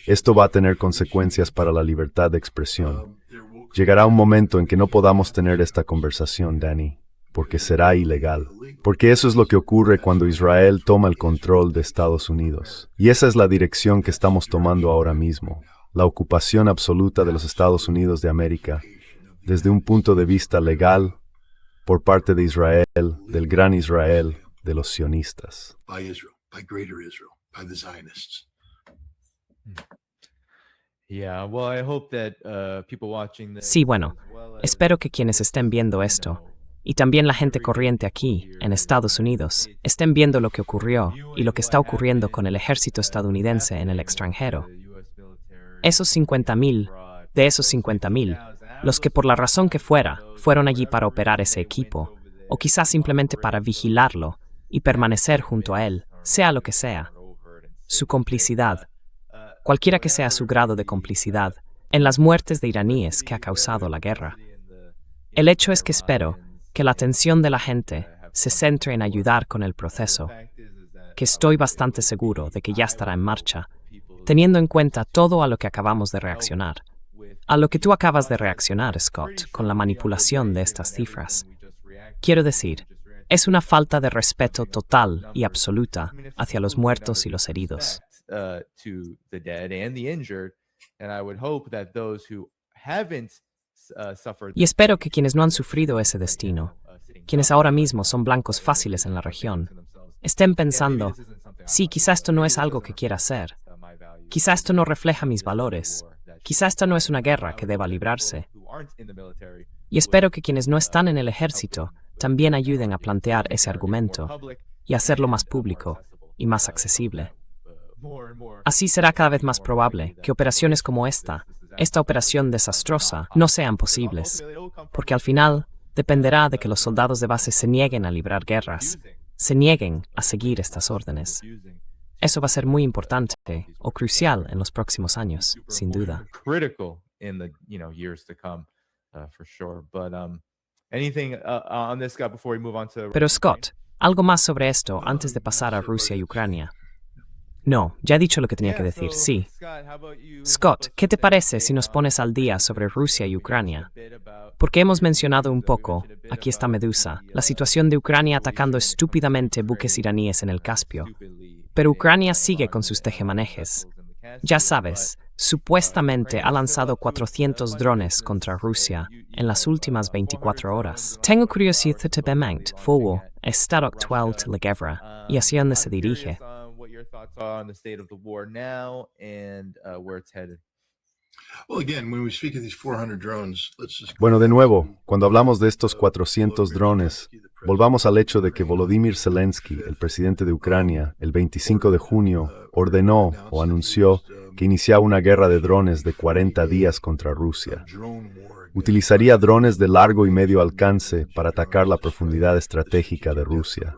Speaker 3: esto va a tener consecuencias para la libertad de expresión. Llegará un momento en que no podamos tener esta conversación, Danny, porque será ilegal. Porque eso es lo que ocurre cuando Israel toma el control de Estados Unidos. Y esa es la dirección que estamos tomando ahora mismo, la ocupación absoluta de los Estados Unidos de América, desde un punto de vista legal, por parte de Israel, del Gran Israel, de los sionistas.
Speaker 2: Sí, bueno, espero que quienes estén viendo esto, y también la gente corriente aquí, en Estados Unidos, estén viendo lo que ocurrió y lo que está ocurriendo con el ejército estadounidense en el extranjero. Esos 50,000, de esos 50,000, los que por la razón que fuera, fueron allí para operar ese equipo, o quizás simplemente para vigilarlo y permanecer junto a él, sea lo que sea. Su complicidad, cualquiera que sea su grado de complicidad, en las muertes de iraníes que ha causado la guerra. El hecho es que espero que la atención de la gente se centre en ayudar con el proceso, que estoy bastante seguro de que ya estará en marcha, teniendo en cuenta todo a lo que acabamos de reaccionar. A lo que tú acabas de reaccionar, Scott, con la manipulación de estas cifras. Quiero decir, es una falta de respeto total y absoluta hacia los muertos y los heridos. Y espero que quienes no han sufrido ese destino, quienes ahora mismo son blancos fáciles en la región, estén pensando, sí, quizá esto no es algo que quiera hacer, quizá esto no refleja mis valores, quizá esta no es una guerra que deba librarse. Y espero que quienes no están en el ejército también ayuden a plantear ese argumento y hacerlo más público y más accesible. Así será cada vez más probable que operaciones como esta operación desastrosa, no sean posibles, porque al final dependerá de que los soldados de base se nieguen a librar guerras, se nieguen a seguir estas órdenes. Eso va a ser muy importante o crucial en los próximos años, sin duda. Pero Scott, algo más sobre esto antes de pasar a Rusia y Ucrania. No, ya he dicho lo que tenía que decir, sí. Scott, ¿qué te parece si nos pones al día sobre Rusia y Ucrania? Porque hemos mencionado un poco, aquí está Medusa, la situación de Ucrania atacando estúpidamente buques iraníes en el Caspio. Pero Ucrania sigue con sus tejemanejes. Ya sabes, supuestamente ha lanzado 400 drones contra Rusia en las últimas 24 horas. Tengo curiosidad de bemangt, forwo, estar actual de la guerra, y hacia dónde se dirige.
Speaker 3: Bueno, de nuevo, cuando hablamos de estos 400 drones, volvamos al hecho de que Volodymyr Zelensky, el presidente de Ucrania, el 25 de junio, ordenó o anunció que iniciaba una guerra de drones de 40 días contra Rusia. Utilizaría drones de largo y medio alcance para atacar la profundidad estratégica de Rusia.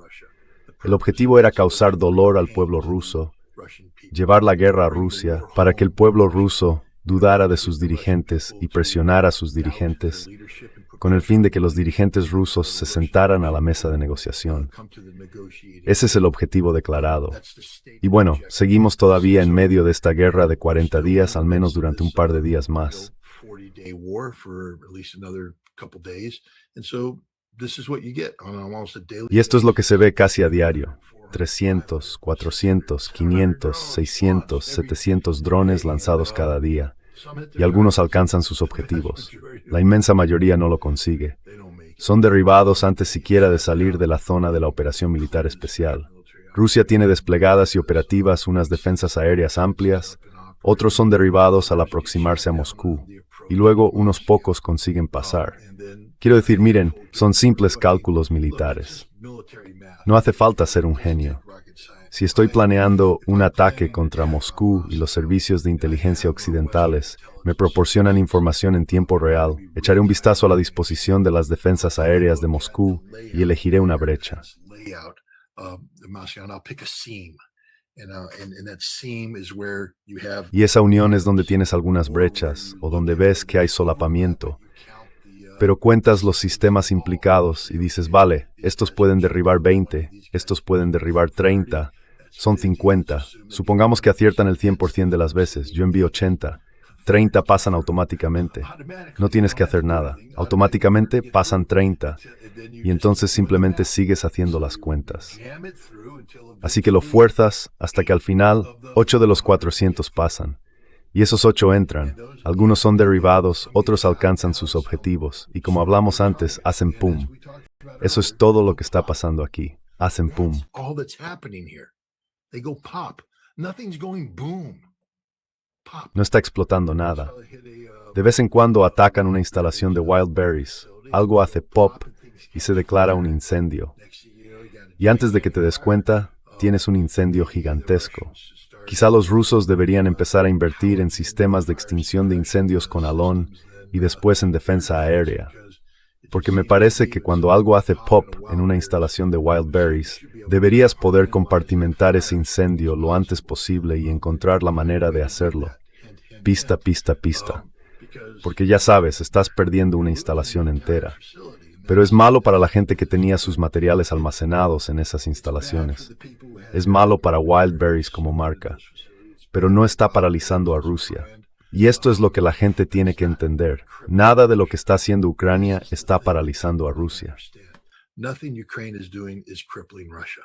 Speaker 3: El objetivo era causar dolor al pueblo ruso, llevar la guerra a Rusia para que el pueblo ruso dudara de sus dirigentes y presionara a sus dirigentes, con el fin de que los dirigentes rusos se sentaran a la mesa de negociación. Ese es el objetivo declarado. Y bueno, seguimos todavía en medio de esta guerra de 40 días, al menos durante un par de días más. Y esto es lo que se ve casi a diario. 300, 400, 500, 600, 700 drones lanzados cada día. Y algunos alcanzan sus objetivos. La inmensa mayoría no lo consigue. Son derribados antes siquiera de salir de la zona de la operación militar especial. Rusia tiene desplegadas y operativas unas defensas aéreas amplias. Otros son derribados al aproximarse a Moscú. Y luego unos pocos consiguen pasar. Quiero decir, miren, son simples cálculos militares. No hace falta ser un genio. Si estoy planeando un ataque contra Moscú y los servicios de inteligencia occidentales me proporcionan información en tiempo real, echaré un vistazo a la disposición de las defensas aéreas de Moscú y elegiré una brecha. Y esa unión es donde tienes algunas brechas o donde ves que hay solapamiento. Pero cuentas los sistemas implicados y dices, vale, estos pueden derribar 20, estos pueden derribar 30, son 50. Supongamos que aciertan el 100% de las veces, yo envío 80, 30 pasan automáticamente. No tienes que hacer nada, automáticamente pasan 30 y entonces simplemente sigues haciendo las cuentas. Así que lo fuerzas hasta que al final 8 de los 400 pasan. Y esos 8 entran, algunos son derribados, otros alcanzan sus objetivos, y como hablamos antes, hacen pum. Eso es todo lo que está pasando aquí, hacen pum. No está explotando nada. De vez en cuando atacan una instalación de wild berries, algo hace pop y se declara un incendio. Y antes de que te des cuenta, tienes un incendio gigantesco. Quizá los rusos deberían empezar a invertir en sistemas de extinción de incendios con halón y después en defensa aérea. Porque me parece que cuando algo hace pop en una instalación de wild berries, deberías poder compartimentar ese incendio lo antes posible y encontrar la manera de hacerlo. Pista, pista, pista. porque ya sabes, estás perdiendo una instalación entera. Pero es malo para la gente que tenía sus materiales almacenados en esas instalaciones. Es malo para Wildberries como marca, pero no está paralizando a Rusia. Y esto es lo que la gente tiene que entender. Nada de lo que está haciendo Ucrania está paralizando a Rusia.
Speaker 4: Nothing Ukraine is doing is crippling Russia.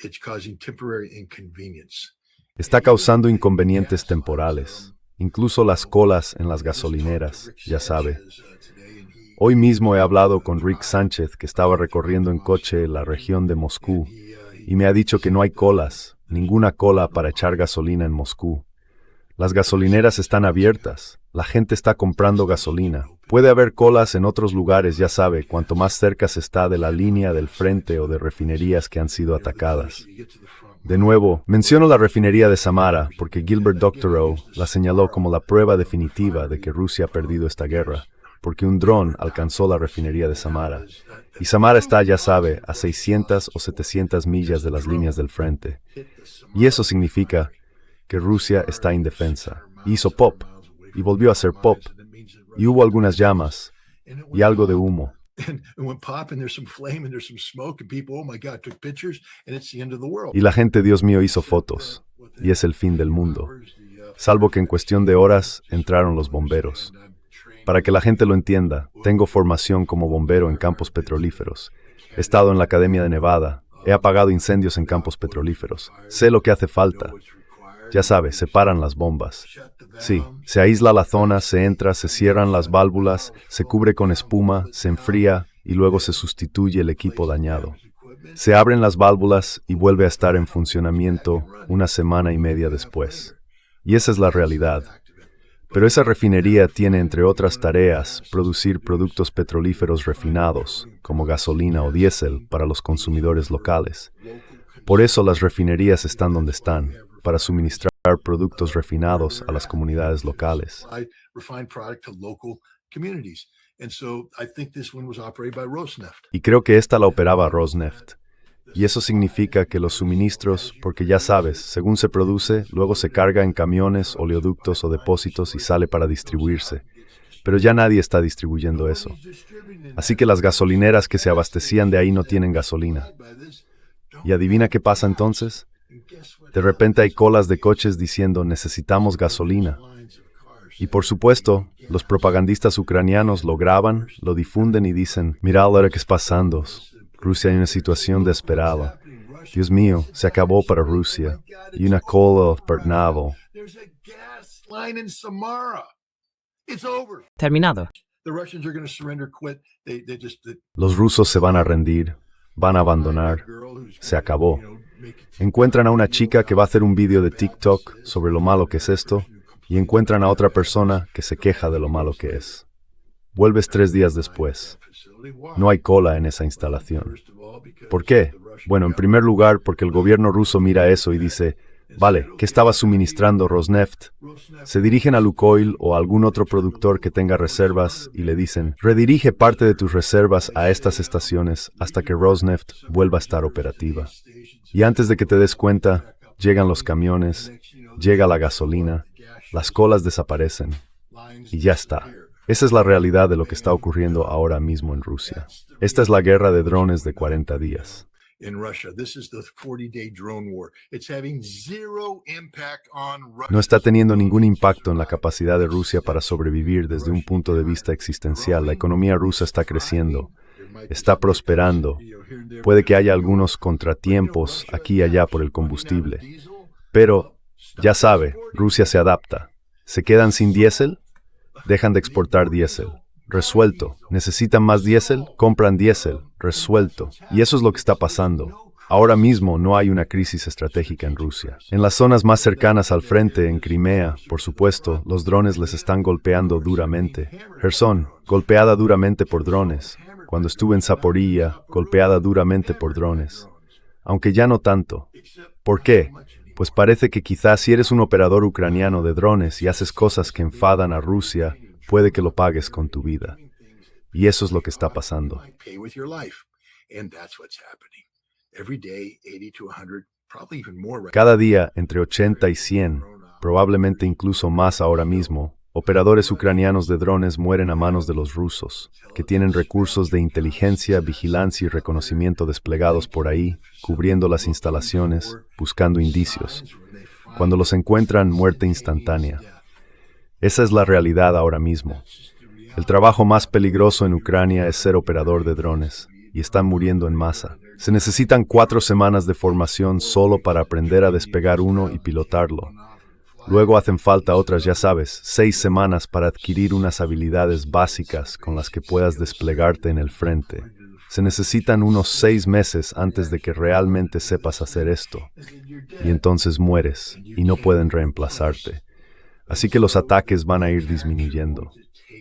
Speaker 4: It's causing temporary inconvenience.
Speaker 3: Está causando inconvenientes temporales, incluso las colas en las gasolineras, ya sabe. Hoy mismo he hablado con Rick Sánchez, que estaba recorriendo en coche la región de Moscú, y me ha dicho que no hay colas, ninguna cola para echar gasolina en Moscú. Las gasolineras están abiertas, la gente está comprando gasolina. Puede haber colas en otros lugares, ya sabe, cuanto más cerca se está de la línea del frente o de refinerías que han sido atacadas. De nuevo, menciono la refinería de Samara porque Gilbert Doctorow la señaló como la prueba definitiva de que Rusia ha perdido esta guerra, porque un dron alcanzó la refinería de Samara. Y Samara está, ya sabe, a 600 o 700 millas de las líneas del frente. Y eso significa que Rusia está indefensa. Hizo pop, y volvió a hacer pop, y hubo algunas llamas, y algo de humo. Y la gente, Dios mío, hizo fotos, y es el fin del mundo. Salvo que en cuestión de horas entraron los bomberos. Para que la gente lo entienda, tengo formación como bombero en campos petrolíferos. He estado en la Academia de Nevada, he apagado incendios en campos petrolíferos. Sé lo que hace falta. Ya sabe, se paran las bombas. Sí, se aísla la zona, se entra, se cierran las válvulas, se cubre con espuma, se enfría y luego se sustituye el equipo dañado. Se abren las válvulas y vuelve a estar en funcionamiento una semana y media después. Y esa es la realidad. Pero esa refinería tiene, entre otras tareas, producir productos petrolíferos refinados, como gasolina o diésel, para los consumidores locales. Por eso las refinerías están donde están, para suministrar productos refinados a las comunidades locales. Y creo que esta la operaba Rosneft. Y eso significa que los suministros, porque ya sabes, según se produce, luego se carga en camiones, oleoductos o depósitos y sale para distribuirse. Pero ya nadie está distribuyendo eso. Así que las gasolineras que se abastecían de ahí no tienen gasolina. ¿Y adivina qué pasa entonces? De repente hay colas de coches diciendo necesitamos gasolina. Y por supuesto, los propagandistas ucranianos lo graban, lo difunden y dicen, mirad lo que está pasando. Rusia en una situación desesperada. Dios mío, se acabó para Rusia. Y una cola naval.
Speaker 2: Terminado.
Speaker 3: Los rusos se van a rendir, van a abandonar. Se acabó. Encuentran a una chica que va a hacer un vídeo de TikTok sobre lo malo que es esto, y encuentran a otra persona que se queja de lo malo que es. Vuelves 3 días después. No hay cola en esa instalación. ¿Por qué? Bueno, en primer lugar, porque el gobierno ruso mira eso y dice, vale, ¿qué estaba suministrando Rosneft? Se dirigen a Lukoil o a algún otro productor que tenga reservas y le dicen, redirige parte de tus reservas a estas estaciones hasta que Rosneft vuelva a estar operativa. Y antes de que te des cuenta, llegan los camiones, llega la gasolina, las colas desaparecen y ya está. Esa es la realidad de lo que está ocurriendo ahora mismo en Rusia. Esta es la guerra de drones de 40 días. No está teniendo ningún impacto en la capacidad de Rusia para sobrevivir desde un punto de vista existencial. La economía rusa está creciendo, está prosperando. Puede que haya algunos contratiempos aquí y allá por el combustible. Pero, ya sabe, Rusia se adapta. ¿Se quedan sin diésel? Dejan de exportar diésel. Resuelto. ¿Necesitan más diésel? Compran diésel. Resuelto. Y eso es lo que está pasando. Ahora mismo no hay una crisis estratégica en Rusia. En las zonas más cercanas al frente, en Crimea, por supuesto, los drones les están golpeando duramente. Jersón, golpeada duramente por drones. Cuando estuve en Zaporilla, golpeada duramente por drones. Aunque ya no tanto. ¿Por qué? Pues parece que quizás si eres un operador ucraniano de drones y haces cosas que enfadan a Rusia, puede que lo pagues con tu vida. Y eso es lo que está pasando. Cada día, entre 80 y 100, probablemente incluso más ahora mismo, Operadores ucranianos de drones mueren a manos de los rusos, que tienen recursos de inteligencia, vigilancia y reconocimiento desplegados por ahí, cubriendo las instalaciones, buscando indicios. Cuando los encuentran, muerte instantánea. Esa es la realidad ahora mismo. El trabajo más peligroso en Ucrania es ser operador de drones, y están muriendo en masa. Se necesitan 4 semanas de formación solo para aprender a despegar uno y pilotarlo. Luego hacen falta otras, ya sabes, 6 semanas para adquirir unas habilidades básicas con las que puedas desplegarte en el frente. Se necesitan unos 6 meses antes de que realmente sepas hacer esto. Y entonces mueres, y no pueden reemplazarte. Así que los ataques van a ir disminuyendo.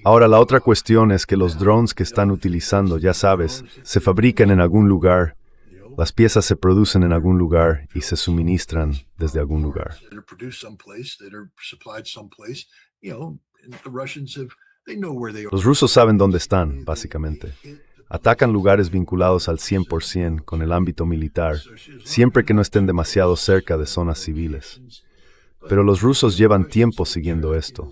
Speaker 3: Ahora, la otra cuestión es que los drones que están utilizando, ya sabes, se fabrican en algún lugar. Las piezas se producen en algún lugar y se suministran desde algún lugar. Los rusos saben dónde están, básicamente. Atacan lugares vinculados al 100% con el ámbito militar, siempre que no estén demasiado cerca de zonas civiles. Pero los rusos llevan tiempo siguiendo esto.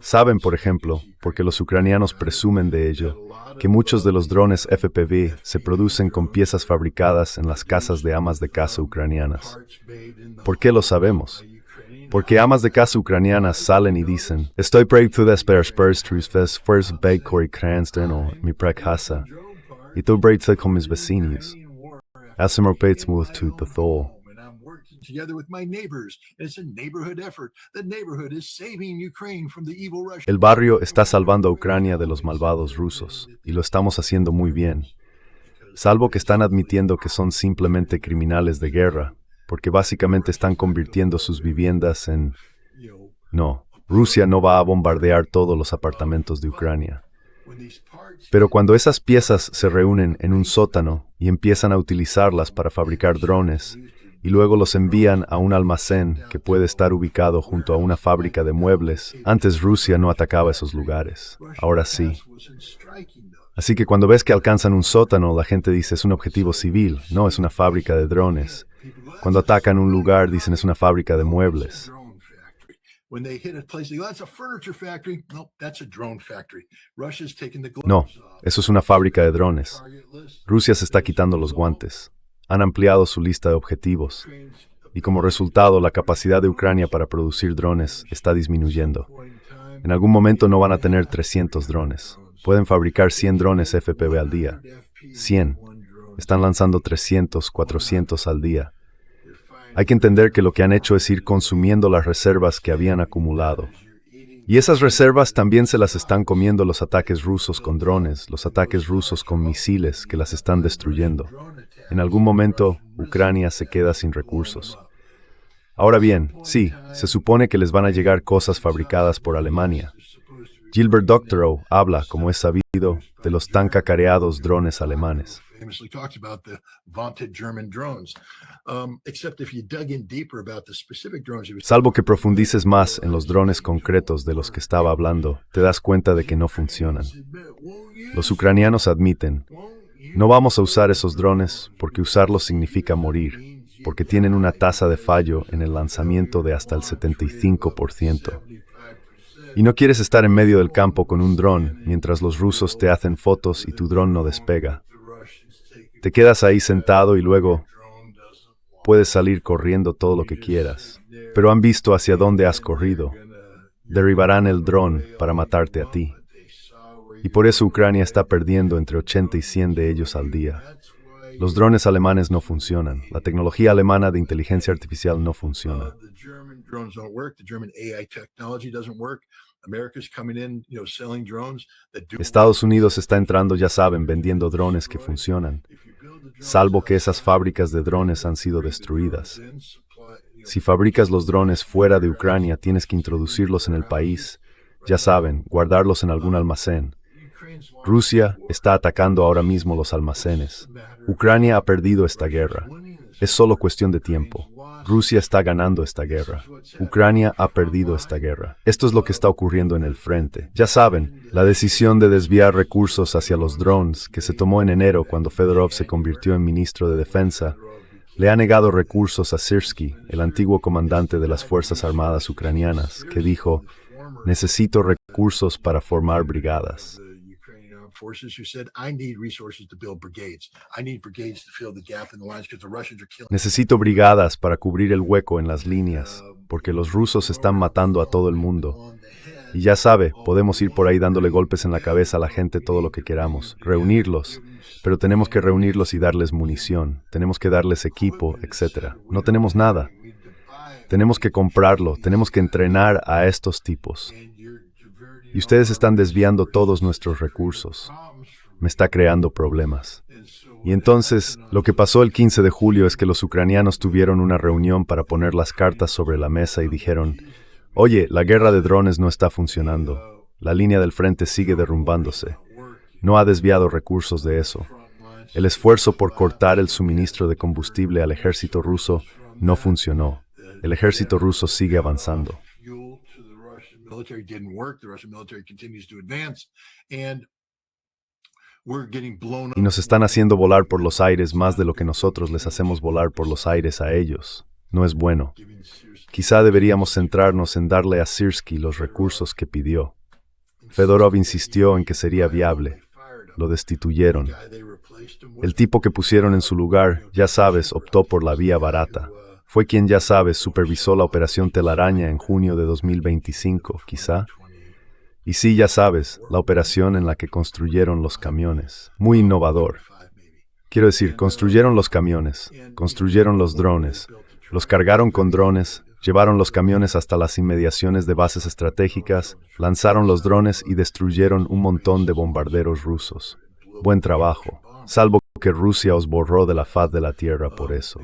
Speaker 3: Saben, por ejemplo, porque los ucranianos presumen de ello, que muchos de los drones FPV se producen con piezas fabricadas en las casas de amas de casa ucranianas. ¿Por qué lo sabemos? Porque amas de casa ucranianas salen y dicen: "Estoy preocupado por first bag o mi precasa, y estoy preocupado con mis vecinos. Hacemos to the thol."
Speaker 4: Together with my neighbors. It's a neighborhood effort. The neighborhood is saving Ukraine from the evil Russians.
Speaker 3: El barrio está salvando a Ucrania de los malvados rusos, y lo estamos haciendo muy bien. Salvo que están admitiendo que son simplemente criminales de guerra, porque básicamente están convirtiendo sus viviendas en... No, Rusia no va a bombardear todos los apartamentos de Ucrania. Pero cuando esas piezas se reúnen en un sótano y empiezan a utilizarlas para fabricar drones, y luego los envían a un almacén que puede estar ubicado junto a una fábrica de muebles. Antes Rusia no atacaba esos lugares, ahora sí. Así que cuando ves que alcanzan un sótano, la gente dice: es un objetivo civil, no es una fábrica de drones. Cuando atacan un lugar, dicen: es una fábrica de muebles. No, eso es una fábrica de drones. Rusia se está quitando los guantes. Han ampliado su lista de objetivos, y como resultado la capacidad de Ucrania para producir drones está disminuyendo. En algún momento no van a tener 300 drones. Pueden fabricar 100 drones FPV al día. 100. Están lanzando 300, 400 al día. Hay que entender que lo que han hecho es ir consumiendo las reservas que habían acumulado. Y esas reservas también se las están comiendo los ataques rusos con drones, los ataques rusos con misiles que las están destruyendo. En algún momento, Ucrania se queda sin recursos. Ahora bien, sí, se supone que les van a llegar cosas fabricadas por Alemania. Gilbert Doctorow habla, como es sabido, de los tan cacareados drones alemanes. Salvo que profundices más en los drones concretos de los que estaba hablando, te das cuenta de que no funcionan. Los ucranianos admiten: no vamos a usar esos drones porque usarlos significa morir, porque tienen una tasa de fallo en el lanzamiento de hasta el 75%. Y no quieres estar en medio del campo con un dron mientras los rusos te hacen fotos y tu dron no despega. Te quedas ahí sentado y luego puedes salir corriendo todo lo que quieras. Pero han visto hacia dónde has corrido. Derribarán el dron para matarte a ti. Y por eso Ucrania está perdiendo entre 80 y 100 de ellos al día. Los drones alemanes no funcionan. La tecnología alemana de inteligencia artificial no funciona. Estados Unidos está entrando, ya saben, vendiendo drones que funcionan, salvo que esas fábricas de drones han sido destruidas. Si fabricas los drones fuera de Ucrania, tienes que introducirlos en el país, ya saben, guardarlos en algún almacén. Rusia está atacando ahora mismo los almacenes. Ucrania ha perdido esta guerra. Es solo cuestión de tiempo. Rusia está ganando esta guerra. Ucrania ha perdido esta guerra. Esto es lo que está ocurriendo en el frente. Ya saben, la decisión de desviar recursos hacia los drones que se tomó en enero cuando Fedorov se convirtió en ministro de Defensa, le ha negado recursos a Syrsky, el antiguo comandante de las Fuerzas Armadas ucranianas, que dijo: Necesito recursos para formar brigadas. Necesito brigadas para cubrir el hueco en las líneas, porque los rusos están matando a todo el mundo. Y ya sabe, podemos ir por ahí dándole golpes en la cabeza a la gente todo lo que queramos, reunirlos, pero tenemos que reunirlos y darles munición, tenemos que darles equipo, etc. No tenemos nada. Tenemos que comprarlo, tenemos que entrenar a estos tipos. Y ustedes están desviando todos nuestros recursos. Me está creando problemas. Y entonces, lo que pasó el 15 de julio es que los ucranianos tuvieron una reunión para poner las cartas sobre la mesa y dijeron: oye, la guerra de drones no está funcionando. La línea del frente sigue derrumbándose. No ha desviado recursos de eso. El esfuerzo por cortar el suministro de combustible al ejército ruso no funcionó. El ejército ruso sigue avanzando. Y nos están haciendo volar por los aires más de lo que nosotros les hacemos volar por los aires a ellos. No es bueno. Quizá deberíamos centrarnos en darle a Syrskyi los recursos que pidió. Fedorov insistió en que sería viable. Lo destituyeron. El tipo que pusieron en su lugar, ya sabes, optó por la vía barata. Fue quien, ya sabes, supervisó la operación Telaraña en junio de 2025, quizá. Y sí, ya sabes, la operación en la que construyeron los camiones. Muy innovador. Quiero decir, construyeron los camiones, construyeron los drones, los cargaron con drones, llevaron los camiones hasta las inmediaciones de bases estratégicas, lanzaron los drones y destruyeron un montón de bombarderos rusos. Buen trabajo, salvo que Rusia os borró de la faz de la tierra por eso.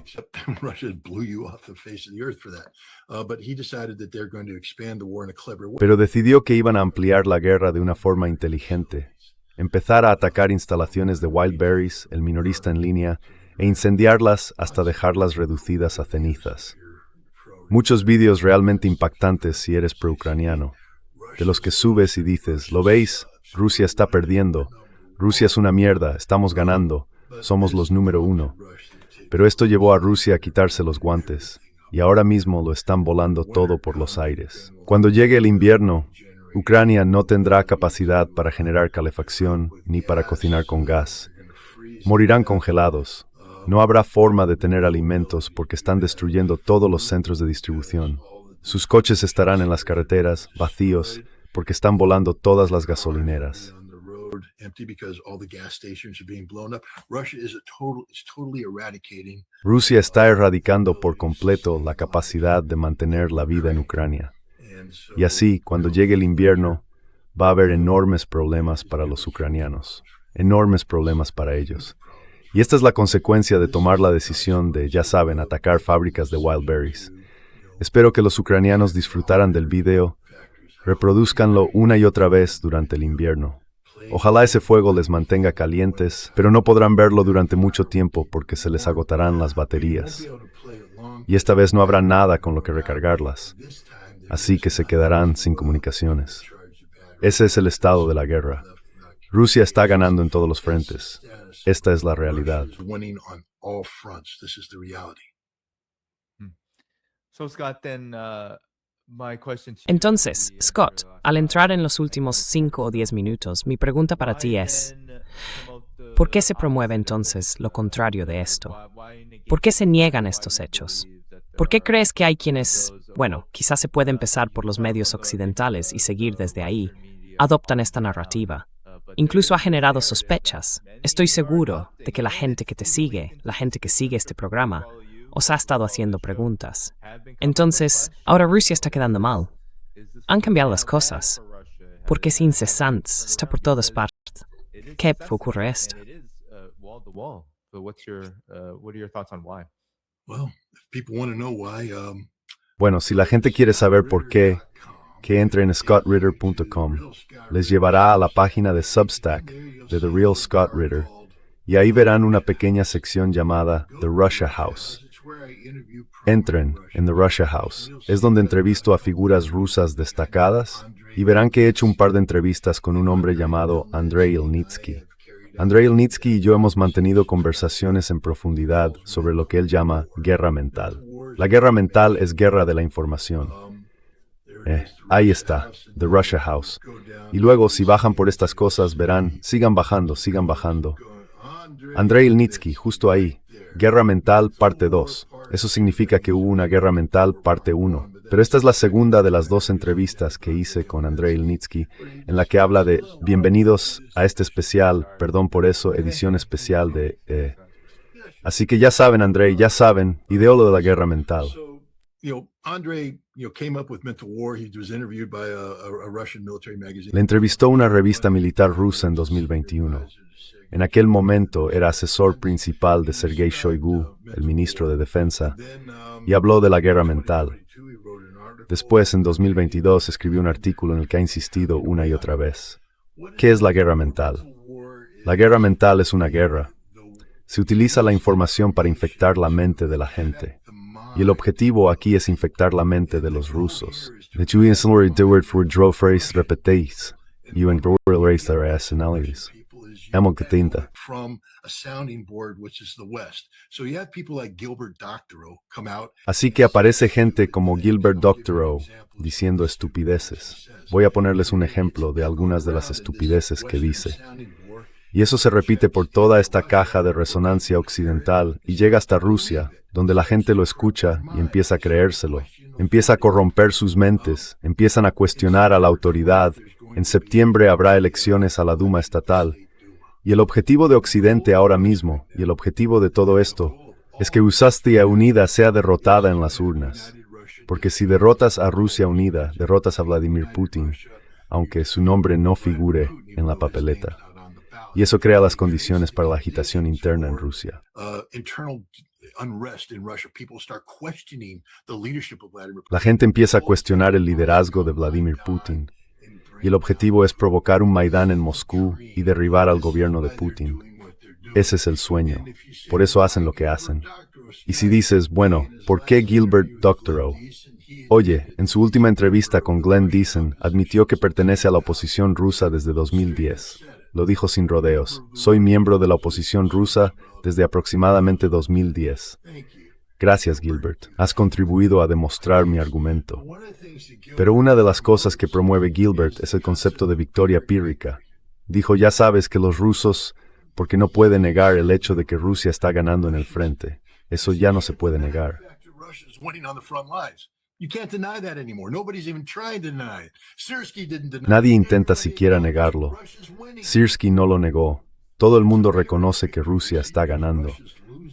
Speaker 3: Pero decidió que iban a ampliar la guerra de una forma inteligente. Empezar a atacar instalaciones de Wildberries, el minorista en línea, e incendiarlas hasta dejarlas reducidas a cenizas. Muchos vídeos realmente impactantes si eres pro-ucraniano, de los que subes y dices: ¿lo veis? Rusia está perdiendo. Rusia es una mierda, estamos ganando, somos los número uno. Pero esto llevó a Rusia a quitarse los guantes, y ahora mismo lo están volando todo por los aires. Cuando llegue el invierno, Ucrania no tendrá capacidad para generar calefacción ni para cocinar con gas. Morirán congelados. No habrá forma de tener alimentos porque están destruyendo todos los centros de distribución. Sus coches estarán en las carreteras, vacíos, porque están volando todas las gasolineras. Rusia está erradicando por completo la capacidad de mantener la vida en Ucrania. Y así, cuando llegue el invierno, va a haber enormes problemas para los ucranianos, enormes problemas para ellos. Y esta es la consecuencia de tomar la decisión de, ya saben, atacar fábricas de Wildberries. Espero que los ucranianos disfrutaran del video, reproduzcanlo una y otra vez durante el invierno. Ojalá ese fuego les mantenga calientes, pero no podrán verlo durante mucho tiempo porque se les agotarán las baterías. Y esta vez no habrá nada con lo que recargarlas, así que se quedarán sin comunicaciones. Ese es el estado de la guerra. Rusia está ganando en todos los frentes. Esta es la realidad.
Speaker 2: Entonces, Scott, al entrar en los últimos 5 o 10 minutos, mi pregunta para ti es: ¿por qué se promueve entonces lo contrario de esto? ¿Por qué se niegan estos hechos? ¿Por qué crees que hay quienes, bueno, quizás se puede empezar por los medios occidentales y seguir desde ahí, adoptan esta narrativa? Incluso ha generado sospechas. Estoy seguro de que la gente que te sigue, la gente que sigue este programa, os ha estado haciendo preguntas. Entonces, ahora Rusia está quedando mal. Han cambiado las cosas. Porque es incesante, está por todas partes. ¿Qué ocurre esto?
Speaker 3: Bueno, si la gente quiere saber por qué, que entre en scottritter.com. Les llevará a la página de Substack de The Real Scott Ritter, y ahí verán una pequeña sección llamada The Russia House. Entren en The Russia House. Es donde entrevisto a figuras rusas destacadas, y verán que he hecho un par de entrevistas con un hombre llamado Andrei Ilnitsky. Andrei Ilnitsky y yo hemos mantenido conversaciones en profundidad sobre lo que él llama guerra mental. La guerra mental es guerra de la información. Ahí está, The Russia House. Y luego, si bajan por estas cosas, verán, sigan bajando, sigan bajando. Andrei Ilnitsky, justo ahí. Guerra mental, parte 2. Eso significa que hubo una guerra mental, parte 1. Pero esta es la segunda de las 2 entrevistas que hice con Andrei Ilnitsky, en la que habla de bienvenidos a este especial, perdón por eso, edición especial de... Así que ya saben, Andrei, ya saben, ideólogo de la guerra mental.
Speaker 4: Andrei, came up with Mental War. He was interviewed by a Russian military magazine.
Speaker 3: Le entrevistó una revista militar rusa en 2021. En aquel momento era asesor principal de Sergei Shoigu, el ministro de Defensa, y habló de la guerra mental. Después, en 2022, escribió un artículo en el que ha insistido una y otra vez. ¿Qué es la guerra mental? La guerra mental es una guerra. Se utiliza la información para infectar la mente de la gente. Y el objetivo aquí es infectar la mente de los rusos. Así que aparece gente como Gilbert Doctorow diciendo estupideces. Voy a ponerles un ejemplo de algunas de las estupideces que dice. Y eso se repite por toda esta caja de resonancia occidental y llega hasta Rusia, donde la gente lo escucha y empieza a creérselo. Empieza a corromper sus mentes, empiezan a cuestionar a la autoridad. En septiembre habrá elecciones a la Duma estatal. Y el objetivo de Occidente ahora mismo, y el objetivo de todo esto, es que Rusia unida sea derrotada en las urnas. Porque si derrotas a Rusia unida, derrotas a Vladimir Putin, aunque su nombre no figure en la papeleta. Y eso crea las condiciones para la agitación interna en Rusia. La gente empieza a cuestionar el liderazgo de Vladimir Putin. Y el objetivo es provocar un Maidán en Moscú y derribar al gobierno de Putin. Ese es el sueño. Por eso hacen lo que hacen. Y si dices, bueno, ¿por qué Gilbert Doctorow? Oye, en su última entrevista con Glenn Deason, admitió que pertenece a la oposición rusa desde 2010. Lo dijo sin rodeos. Soy miembro de la oposición rusa desde aproximadamente 2010. Gracias, Gilbert. Has contribuido a demostrar mi argumento. Pero una de las cosas que promueve Gilbert es el concepto de victoria pírrica. Dijo, ya sabes que los rusos, porque no puede negar el hecho de que Rusia está ganando en el frente. Eso ya no se puede negar. Nadie intenta siquiera negarlo. Syrskyi no lo negó. Todo el mundo reconoce que Rusia está ganando.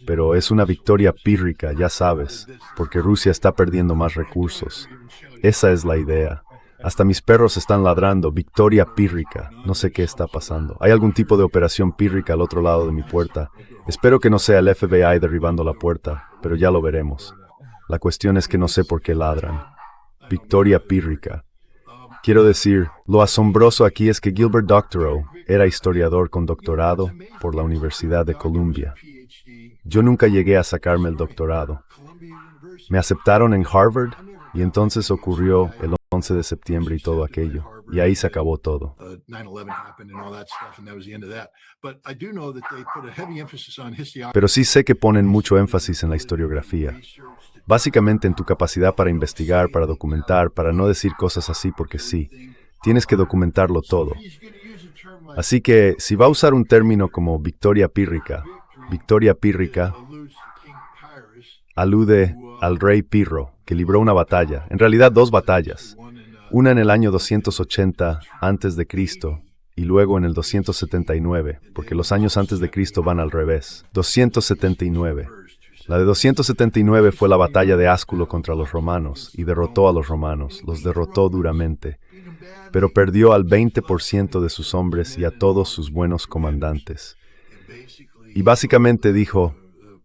Speaker 3: Pero es una victoria pírrica, ya sabes, porque Rusia está perdiendo más recursos. Esa es la idea. Hasta mis perros están ladrando, victoria pírrica. No sé qué está pasando. Hay algún tipo de operación pírrica al otro lado de mi puerta. Espero que no sea el FBI derribando la puerta, pero ya lo veremos. La cuestión es que no sé por qué ladran. Victoria pírrica. Quiero decir, lo asombroso aquí es que Gilbert Doctorow era historiador con doctorado por la Universidad de Columbia. Yo nunca llegué a sacarme el doctorado. Me aceptaron en Harvard y entonces ocurrió el 11 de septiembre y todo aquello. Y ahí se acabó todo. Pero sí sé que ponen mucho énfasis en la historiografía. Básicamente en tu capacidad para investigar, para documentar, para no decir cosas así porque sí. Tienes que documentarlo todo. Así que, si va a usar un término como victoria pírrica alude al rey Pirro, que libró una batalla, en realidad 2 batallas. Una en el año 280 antes de Cristo y luego en el 279, porque los años antes de Cristo van al revés. 279. La de 279 fue la batalla de Ásculo contra los romanos y derrotó a los romanos, los derrotó duramente, pero perdió al 20% de sus hombres y a todos sus buenos comandantes. Y básicamente dijo,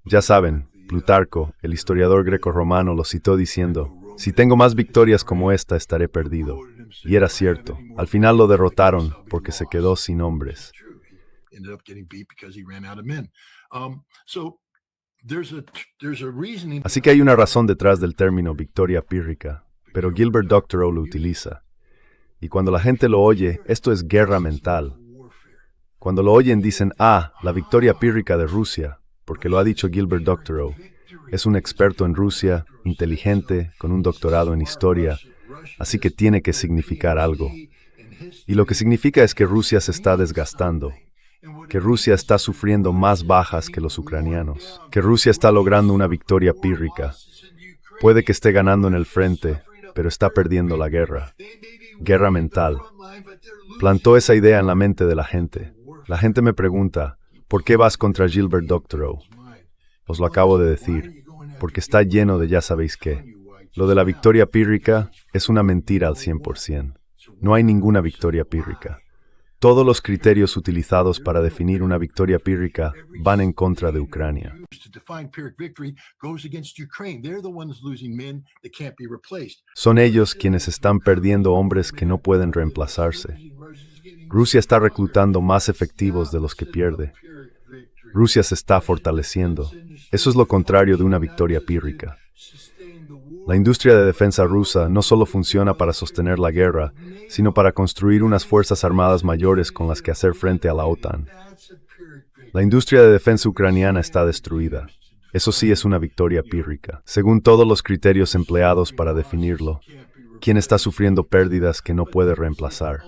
Speaker 3: ya saben, Plutarco, el historiador greco-romano, lo citó diciendo, si tengo más victorias como esta, estaré perdido. Y era cierto. Al final lo derrotaron porque se quedó sin hombres. Así que hay una razón detrás del término victoria pírrica, pero Gilbert Doctorow lo utiliza. Y cuando la gente lo oye, esto es guerra mental. Cuando lo oyen dicen, la victoria pírrica de Rusia, porque lo ha dicho Gilbert Doctorow. Es un experto en Rusia, inteligente, con un doctorado en historia, así que tiene que significar algo. Y lo que significa es que Rusia se está desgastando, que Rusia está sufriendo más bajas que los ucranianos, que Rusia está logrando una victoria pírrica. Puede que esté ganando en el frente, pero está perdiendo la guerra. Guerra mental. Plantó esa idea en la mente de la gente. La gente me pregunta, ¿por qué vas contra Gilbert Doctorow? Os lo acabo de decir, porque está lleno de ya sabéis qué. Lo de la victoria pírrica es una mentira al 100%. No hay ninguna victoria pírrica. Todos los criterios utilizados para definir una victoria pírrica van en contra de Ucrania. Son ellos quienes están perdiendo hombres que no pueden reemplazarse. Rusia está reclutando más efectivos de los que pierde. Rusia se está fortaleciendo. Eso es lo contrario de una victoria pírrica. La industria de defensa rusa no solo funciona para sostener la guerra, sino para construir unas fuerzas armadas mayores con las que hacer frente a la OTAN. La industria de defensa ucraniana está destruida. Eso sí es una victoria pírrica. Según todos los criterios empleados para definirlo, ¿quién está sufriendo pérdidas que no puede reemplazar?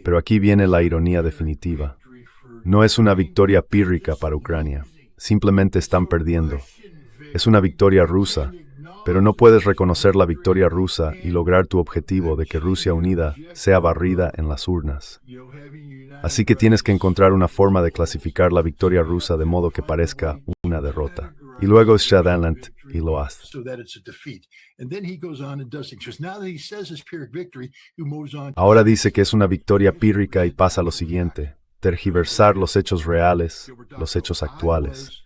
Speaker 3: Pero aquí viene la ironía definitiva. No es una victoria pírrica para Ucrania. Simplemente están perdiendo. Es una victoria rusa. Pero no puedes reconocer la victoria rusa y lograr tu objetivo de que Rusia unida sea barrida en las urnas. Así que tienes que encontrar una forma de clasificar la victoria rusa de modo que parezca una derrota. Y luego es adelante y lo hace. Ahora dice que es una victoria pírrica y pasa lo siguiente: tergiversar los hechos reales, los hechos actuales.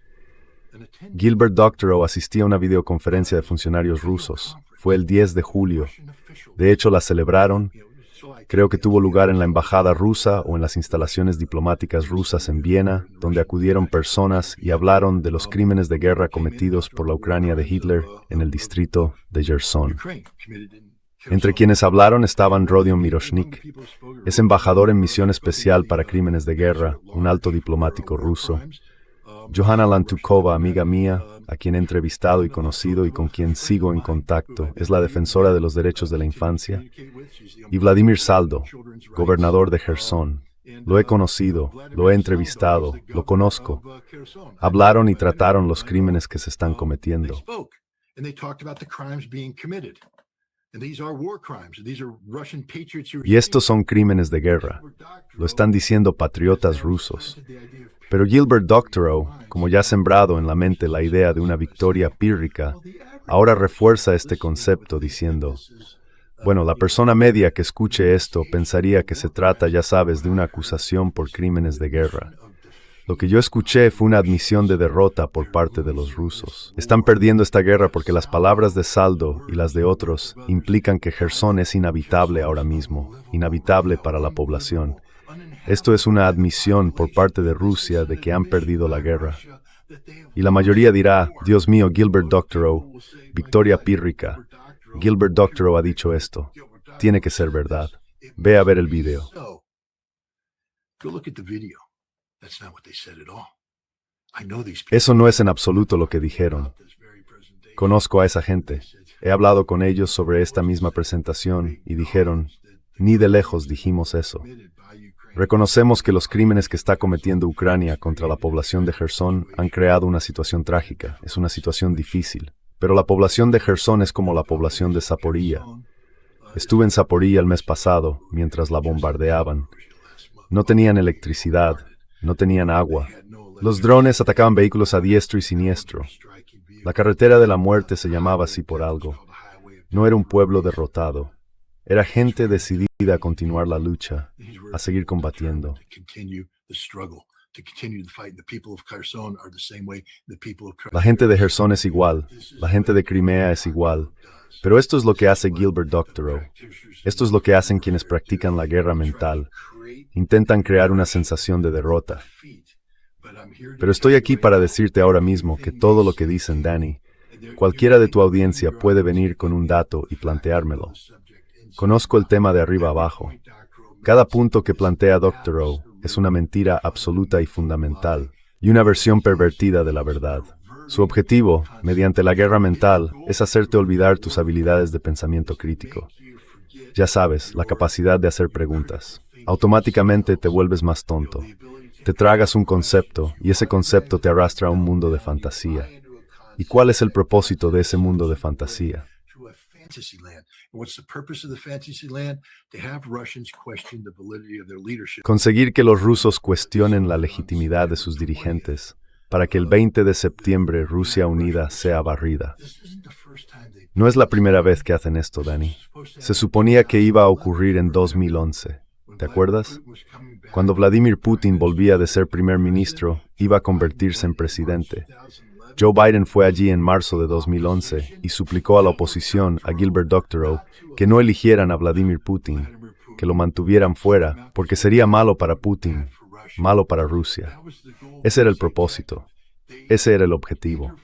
Speaker 3: Gilbert Doctorow asistía a una videoconferencia de funcionarios rusos. Fue el 10 de julio. De hecho, la celebraron. Creo que tuvo lugar en la embajada rusa o en las instalaciones diplomáticas rusas en Viena, donde acudieron personas y hablaron de los crímenes de guerra cometidos por la Ucrania de Hitler en el distrito de Gerson. Entre quienes hablaron estaban Rodion Miroshnik, es embajador en misión especial para crímenes de guerra, un alto diplomático ruso. Johanna Lantukova, amiga mía, a quien he entrevistado y conocido y con quien sigo en contacto, es la defensora de los derechos de la infancia. Y Vladimir Saldo, gobernador de Gerson. Lo he conocido, lo he entrevistado, lo conozco. Hablaron y trataron los crímenes que se están cometiendo. Y estos son crímenes de guerra. Lo están diciendo patriotas rusos. Pero Gilbert Doctorow, como ya ha sembrado en la mente la idea de una victoria pírrica, ahora refuerza este concepto diciendo, bueno, la persona media que escuche esto pensaría que se trata, ya sabes, de una acusación por crímenes de guerra. Lo que yo escuché fue una admisión de derrota por parte de los rusos. Están perdiendo esta guerra porque las palabras de Saldo y las de otros implican que Gerson es inhabitable ahora mismo, inhabitable para la población. Esto es una admisión por parte de Rusia de que han perdido la guerra. Y la mayoría dirá, Dios mío, Gilbert Doctorow, victoria pírrica. Gilbert Doctorow ha dicho esto. Tiene que ser verdad. Ve a ver el video. Eso no es en absoluto lo que dijeron. Conozco a esa gente. He hablado con ellos sobre esta misma presentación y dijeron, ni de lejos dijimos eso. Reconocemos que los crímenes que está cometiendo Ucrania contra la población de Gerson han creado una situación trágica, es una situación difícil. Pero la población de Gerson es como la población de Zaporilla. Estuve en Zaporilla el mes pasado, mientras la bombardeaban. No tenían electricidad, no tenían agua. Los drones atacaban vehículos a diestro y siniestro. La carretera de la muerte se llamaba así por algo. No era un pueblo derrotado. Era gente decidida a continuar la lucha, a seguir combatiendo. La gente de Gerson es igual, la gente de Crimea es igual, pero esto es lo que hace Gilbert Doctorow. Esto es lo que hacen quienes practican la guerra mental. Intentan crear una sensación de derrota. Pero estoy aquí para decirte ahora mismo que todo lo que dicen, Danny, cualquiera de tu audiencia puede venir con un dato y planteármelo. Conozco el tema de arriba abajo. Cada punto que plantea Doctorow es una mentira absoluta y fundamental, y una versión pervertida de la verdad. Su objetivo, mediante la guerra mental, es hacerte olvidar tus habilidades de pensamiento crítico. Ya sabes, la capacidad de hacer preguntas. Automáticamente te vuelves más tonto. Te tragas un concepto y ese concepto te arrastra a un mundo de fantasía. ¿Y cuál es el propósito de ese mundo de fantasía? Conseguir que los rusos cuestionen la legitimidad de sus dirigentes para que el 20 de septiembre Rusia unida sea barrida. No es la primera vez que hacen esto, Danny. Se suponía que iba a ocurrir en 2011. ¿Te acuerdas? Cuando Vladimir Putin volvía de ser primer ministro, iba a convertirse en presidente. Joe Biden fue allí en marzo de 2011 y suplicó a la oposición, a Gilbert Doctorow, que no eligieran a Vladimir Putin, que lo mantuvieran fuera, porque sería malo para Putin, malo para Rusia. Ese era el propósito. Ese era el objetivo.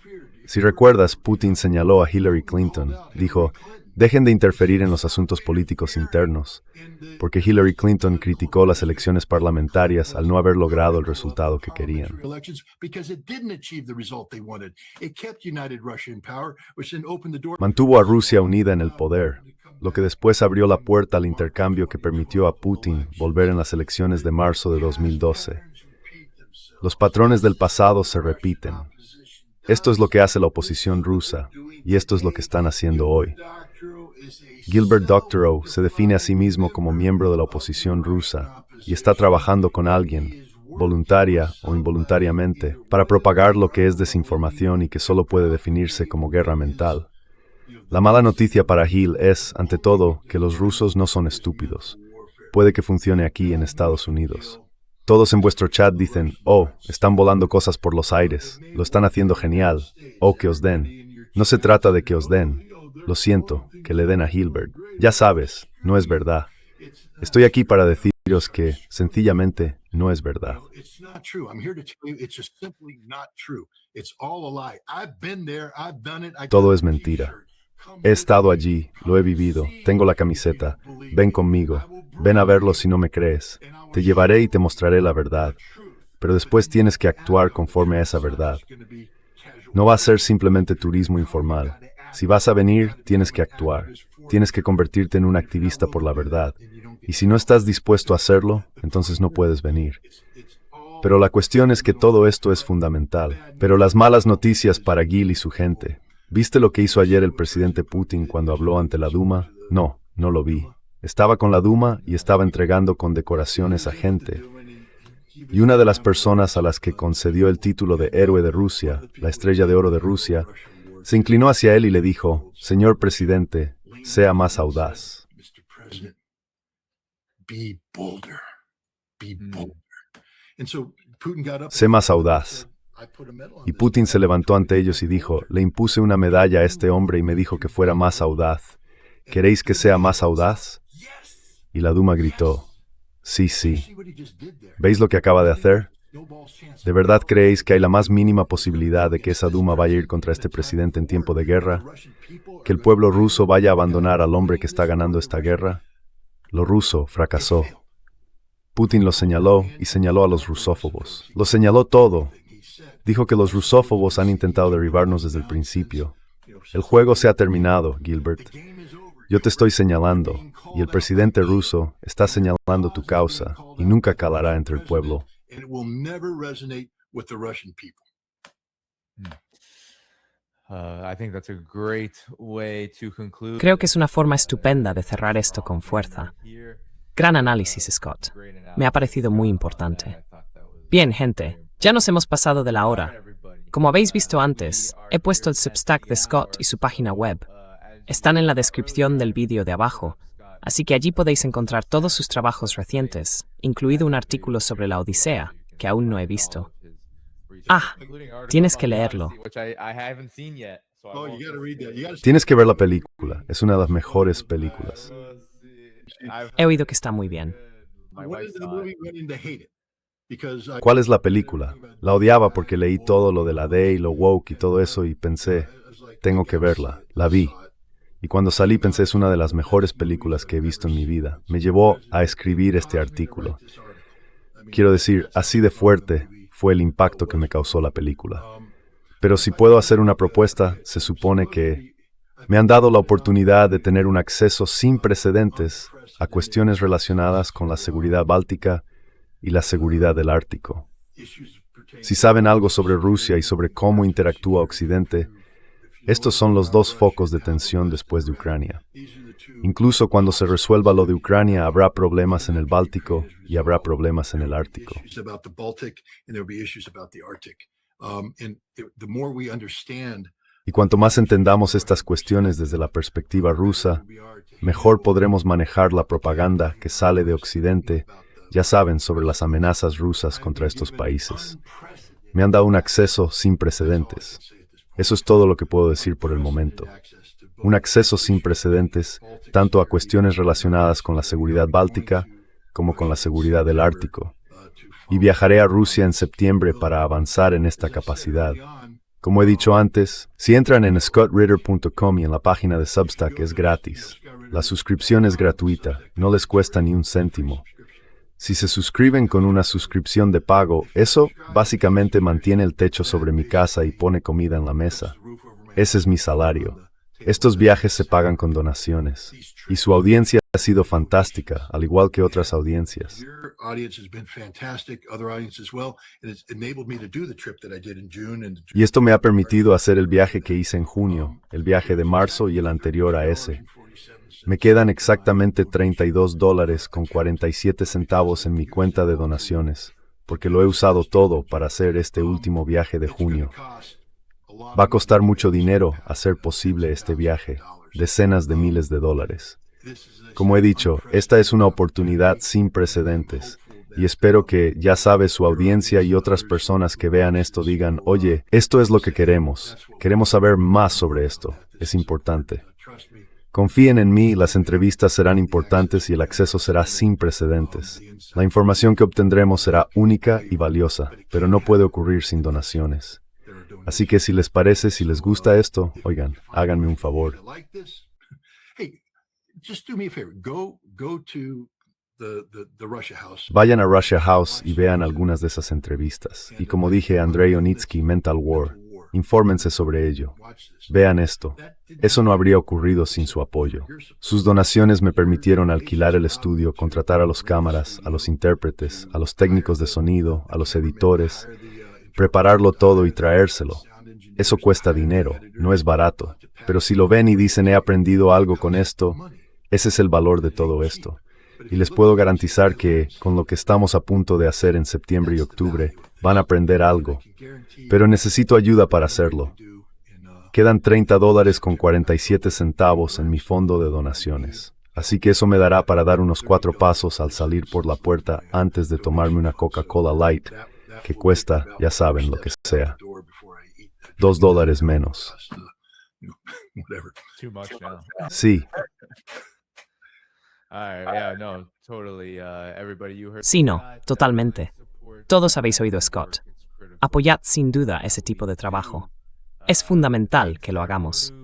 Speaker 3: Si recuerdas, Putin señaló a Hillary Clinton. Dijo, dejen de interferir en los asuntos políticos internos, porque Hillary Clinton criticó las elecciones parlamentarias al no haber logrado el resultado que querían. Mantuvo a Rusia unida en el poder, lo que después abrió la puerta al intercambio que permitió a Putin volver en las elecciones de marzo de 2012. Los patrones del pasado se repiten. Esto es lo que hace la oposición rusa, y esto es lo que están haciendo hoy. Gilbert Doctorow se define a sí mismo como miembro de la oposición rusa y está trabajando con alguien, voluntaria o involuntariamente, para propagar lo que es desinformación y que solo puede definirse como guerra mental. La mala noticia para Hill es, ante todo, que los rusos no son estúpidos. Puede que funcione aquí en Estados Unidos. Todos en vuestro chat dicen, oh, están volando cosas por los aires, lo están haciendo genial, oh, que os den. No se trata de que os den. Lo siento, que le den a Gilbert. Ya sabes, no es verdad. Estoy aquí para deciros que, sencillamente, no es verdad. Todo es mentira. He estado allí, lo he vivido, tengo la camiseta. Ven conmigo, ven a verlo si no me crees. Te llevaré y te mostraré la verdad. Pero después tienes que actuar conforme a esa verdad. No va a ser simplemente turismo informal. Si vas a venir, tienes que actuar. Tienes que convertirte en un activista por la verdad. Y si no estás dispuesto a hacerlo, entonces no puedes venir. Pero la cuestión es que todo esto es fundamental. Pero las malas noticias para Gil y su gente. ¿Viste lo que hizo ayer el presidente Putin cuando habló ante la Duma? No, no lo vi. Estaba con la Duma y estaba entregando condecoraciones a gente. Y una de las personas a las que concedió el título de héroe de Rusia, la estrella de oro de Rusia, se inclinó hacia él y le dijo, señor presidente, sea más audaz. Sé más audaz. Y Putin se levantó ante ellos y dijo, le impuse una medalla a este hombre y me dijo que fuera más audaz. ¿Queréis que sea más audaz? Y la Duma gritó, sí, sí. ¿Veis lo que acaba de hacer? ¿De verdad creéis que hay la más mínima posibilidad de que esa Duma vaya a ir contra este presidente en tiempo de guerra? ¿Que el pueblo ruso vaya a abandonar al hombre que está ganando esta guerra? Lo ruso fracasó. Putin lo señaló y señaló a los rusófobos. Lo señaló todo. Dijo que los rusófobos han intentado derribarnos desde el principio. El juego se ha terminado, Gilbert. Yo te estoy señalando, y el presidente ruso está señalando tu causa, y nunca calará entre el pueblo.
Speaker 2: Creo que es una forma estupenda de cerrar esto con fuerza. Gran análisis, Scott. Me ha parecido muy importante. Bien, gente, ya nos hemos pasado de la hora. Como habéis visto antes, he puesto el Substack de Scott y su página web. Están en la descripción del vídeo de abajo, así que allí podéis encontrar todos sus trabajos recientes, incluido un artículo sobre la Odisea, que aún no he visto. Ah, tienes que leerlo.
Speaker 3: Tienes que ver la película, es una de las mejores películas.
Speaker 2: He oído que está muy bien.
Speaker 3: ¿Cuál es la película? La odiaba porque leí todo lo de la D y lo woke y todo eso y pensé, tengo que verla. La vi. Y cuando salí pensé, es una de las mejores películas que he visto en mi vida. Me llevó a escribir este artículo. Quiero decir, así de fuerte fue el impacto que me causó la película. Pero si puedo hacer una propuesta, se supone que me han dado la oportunidad de tener un acceso sin precedentes a cuestiones relacionadas con la seguridad báltica y la seguridad del Ártico. Si saben algo sobre Rusia y sobre cómo interactúa Occidente, estos son los dos focos de tensión después de Ucrania. Incluso cuando se resuelva lo de Ucrania, habrá problemas en el Báltico y habrá problemas en el Ártico. Y cuanto más entendamos estas cuestiones desde la perspectiva rusa, mejor podremos manejar la propaganda que sale de Occidente, ya saben, sobre las amenazas rusas contra estos países. Me han dado un acceso sin precedentes. Eso es todo lo que puedo decir por el momento. Un acceso sin precedentes, tanto a cuestiones relacionadas con la seguridad báltica como con la seguridad del Ártico. Y viajaré a Rusia en septiembre para avanzar en esta capacidad. Como he dicho antes, si entran en scottritter.com y en la página de Substack es gratis. La suscripción es gratuita, no les cuesta ni un céntimo. Si se suscriben con una suscripción de pago, eso básicamente mantiene el techo sobre mi casa y pone comida en la mesa. Ese es mi salario. Estos viajes se pagan con donaciones. Y su audiencia ha sido fantástica, al igual que otras audiencias. Y esto me ha permitido hacer el viaje que hice en junio, el viaje de marzo y el anterior a ese. Me quedan exactamente $32 con 47 centavos en mi cuenta de donaciones, porque lo he usado todo para hacer este último viaje de junio. Va a costar mucho dinero hacer posible este viaje, decenas de miles de dólares. Como he dicho, esta es una oportunidad sin precedentes, y espero que, ya sabe, su audiencia y otras personas que vean esto digan, oye, esto es lo que queremos saber más sobre esto, es importante. Confíen en mí, las entrevistas serán importantes y el acceso será sin precedentes. La información que obtendremos será única y valiosa, pero no puede ocurrir sin donaciones. Así que si les parece, si les gusta esto, oigan, háganme un favor. Vayan a Russia House y vean algunas de esas entrevistas. Y como dije, Andrei Onitsky, Mental War, infórmense sobre ello. Vean esto. Eso no habría ocurrido sin su apoyo. Sus donaciones me permitieron alquilar el estudio, contratar a los cámaras, a los intérpretes, a los técnicos de sonido, a los editores, prepararlo todo y traérselo. Eso cuesta dinero, no es barato. Pero si lo ven y dicen he aprendido algo con esto, ese es el valor de todo esto. Y les puedo garantizar que, con lo que estamos a punto de hacer en septiembre y octubre, van a aprender algo. Pero necesito ayuda para hacerlo. Quedan $30 con 47 centavos en mi fondo de donaciones. Así que eso me dará para dar unos 4 pasos al salir por la puerta antes de tomarme una Coca-Cola Light, que cuesta, ya saben, lo que sea. $2 menos. Sí.
Speaker 2: Sí, no, totalmente. Todos habéis oído a Scott. Apoyad sin duda ese tipo de trabajo. Es fundamental que lo hagamos.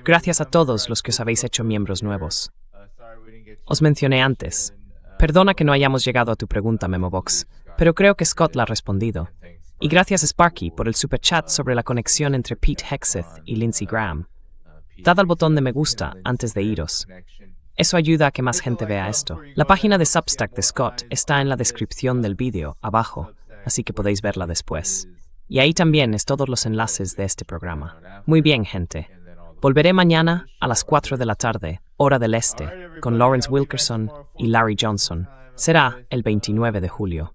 Speaker 2: Gracias a todos los que os habéis hecho miembros nuevos. Os mencioné antes. Perdona que no hayamos llegado a tu pregunta, Memobox, pero creo que Scott la ha respondido. Y gracias a Sparky por el superchat sobre la conexión entre Pete Hegseth y Lindsey Graham. Dad al botón de me gusta antes de iros. Eso ayuda a que más gente vea esto. La página de Substack de Scott está en la descripción del vídeo, abajo, así que podéis verla después. Y ahí también es todos los enlaces de este programa. Muy bien, gente. Volveré mañana a las 4 de la tarde, hora del este, con Lawrence Wilkerson y Larry Johnson. Será el 29 de julio.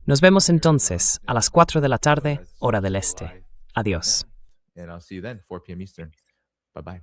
Speaker 2: Nos vemos entonces a las 4 de la tarde, hora del este. Adiós.
Speaker 1: And I'll see you then, 4 p.m. Eastern. Bye-bye.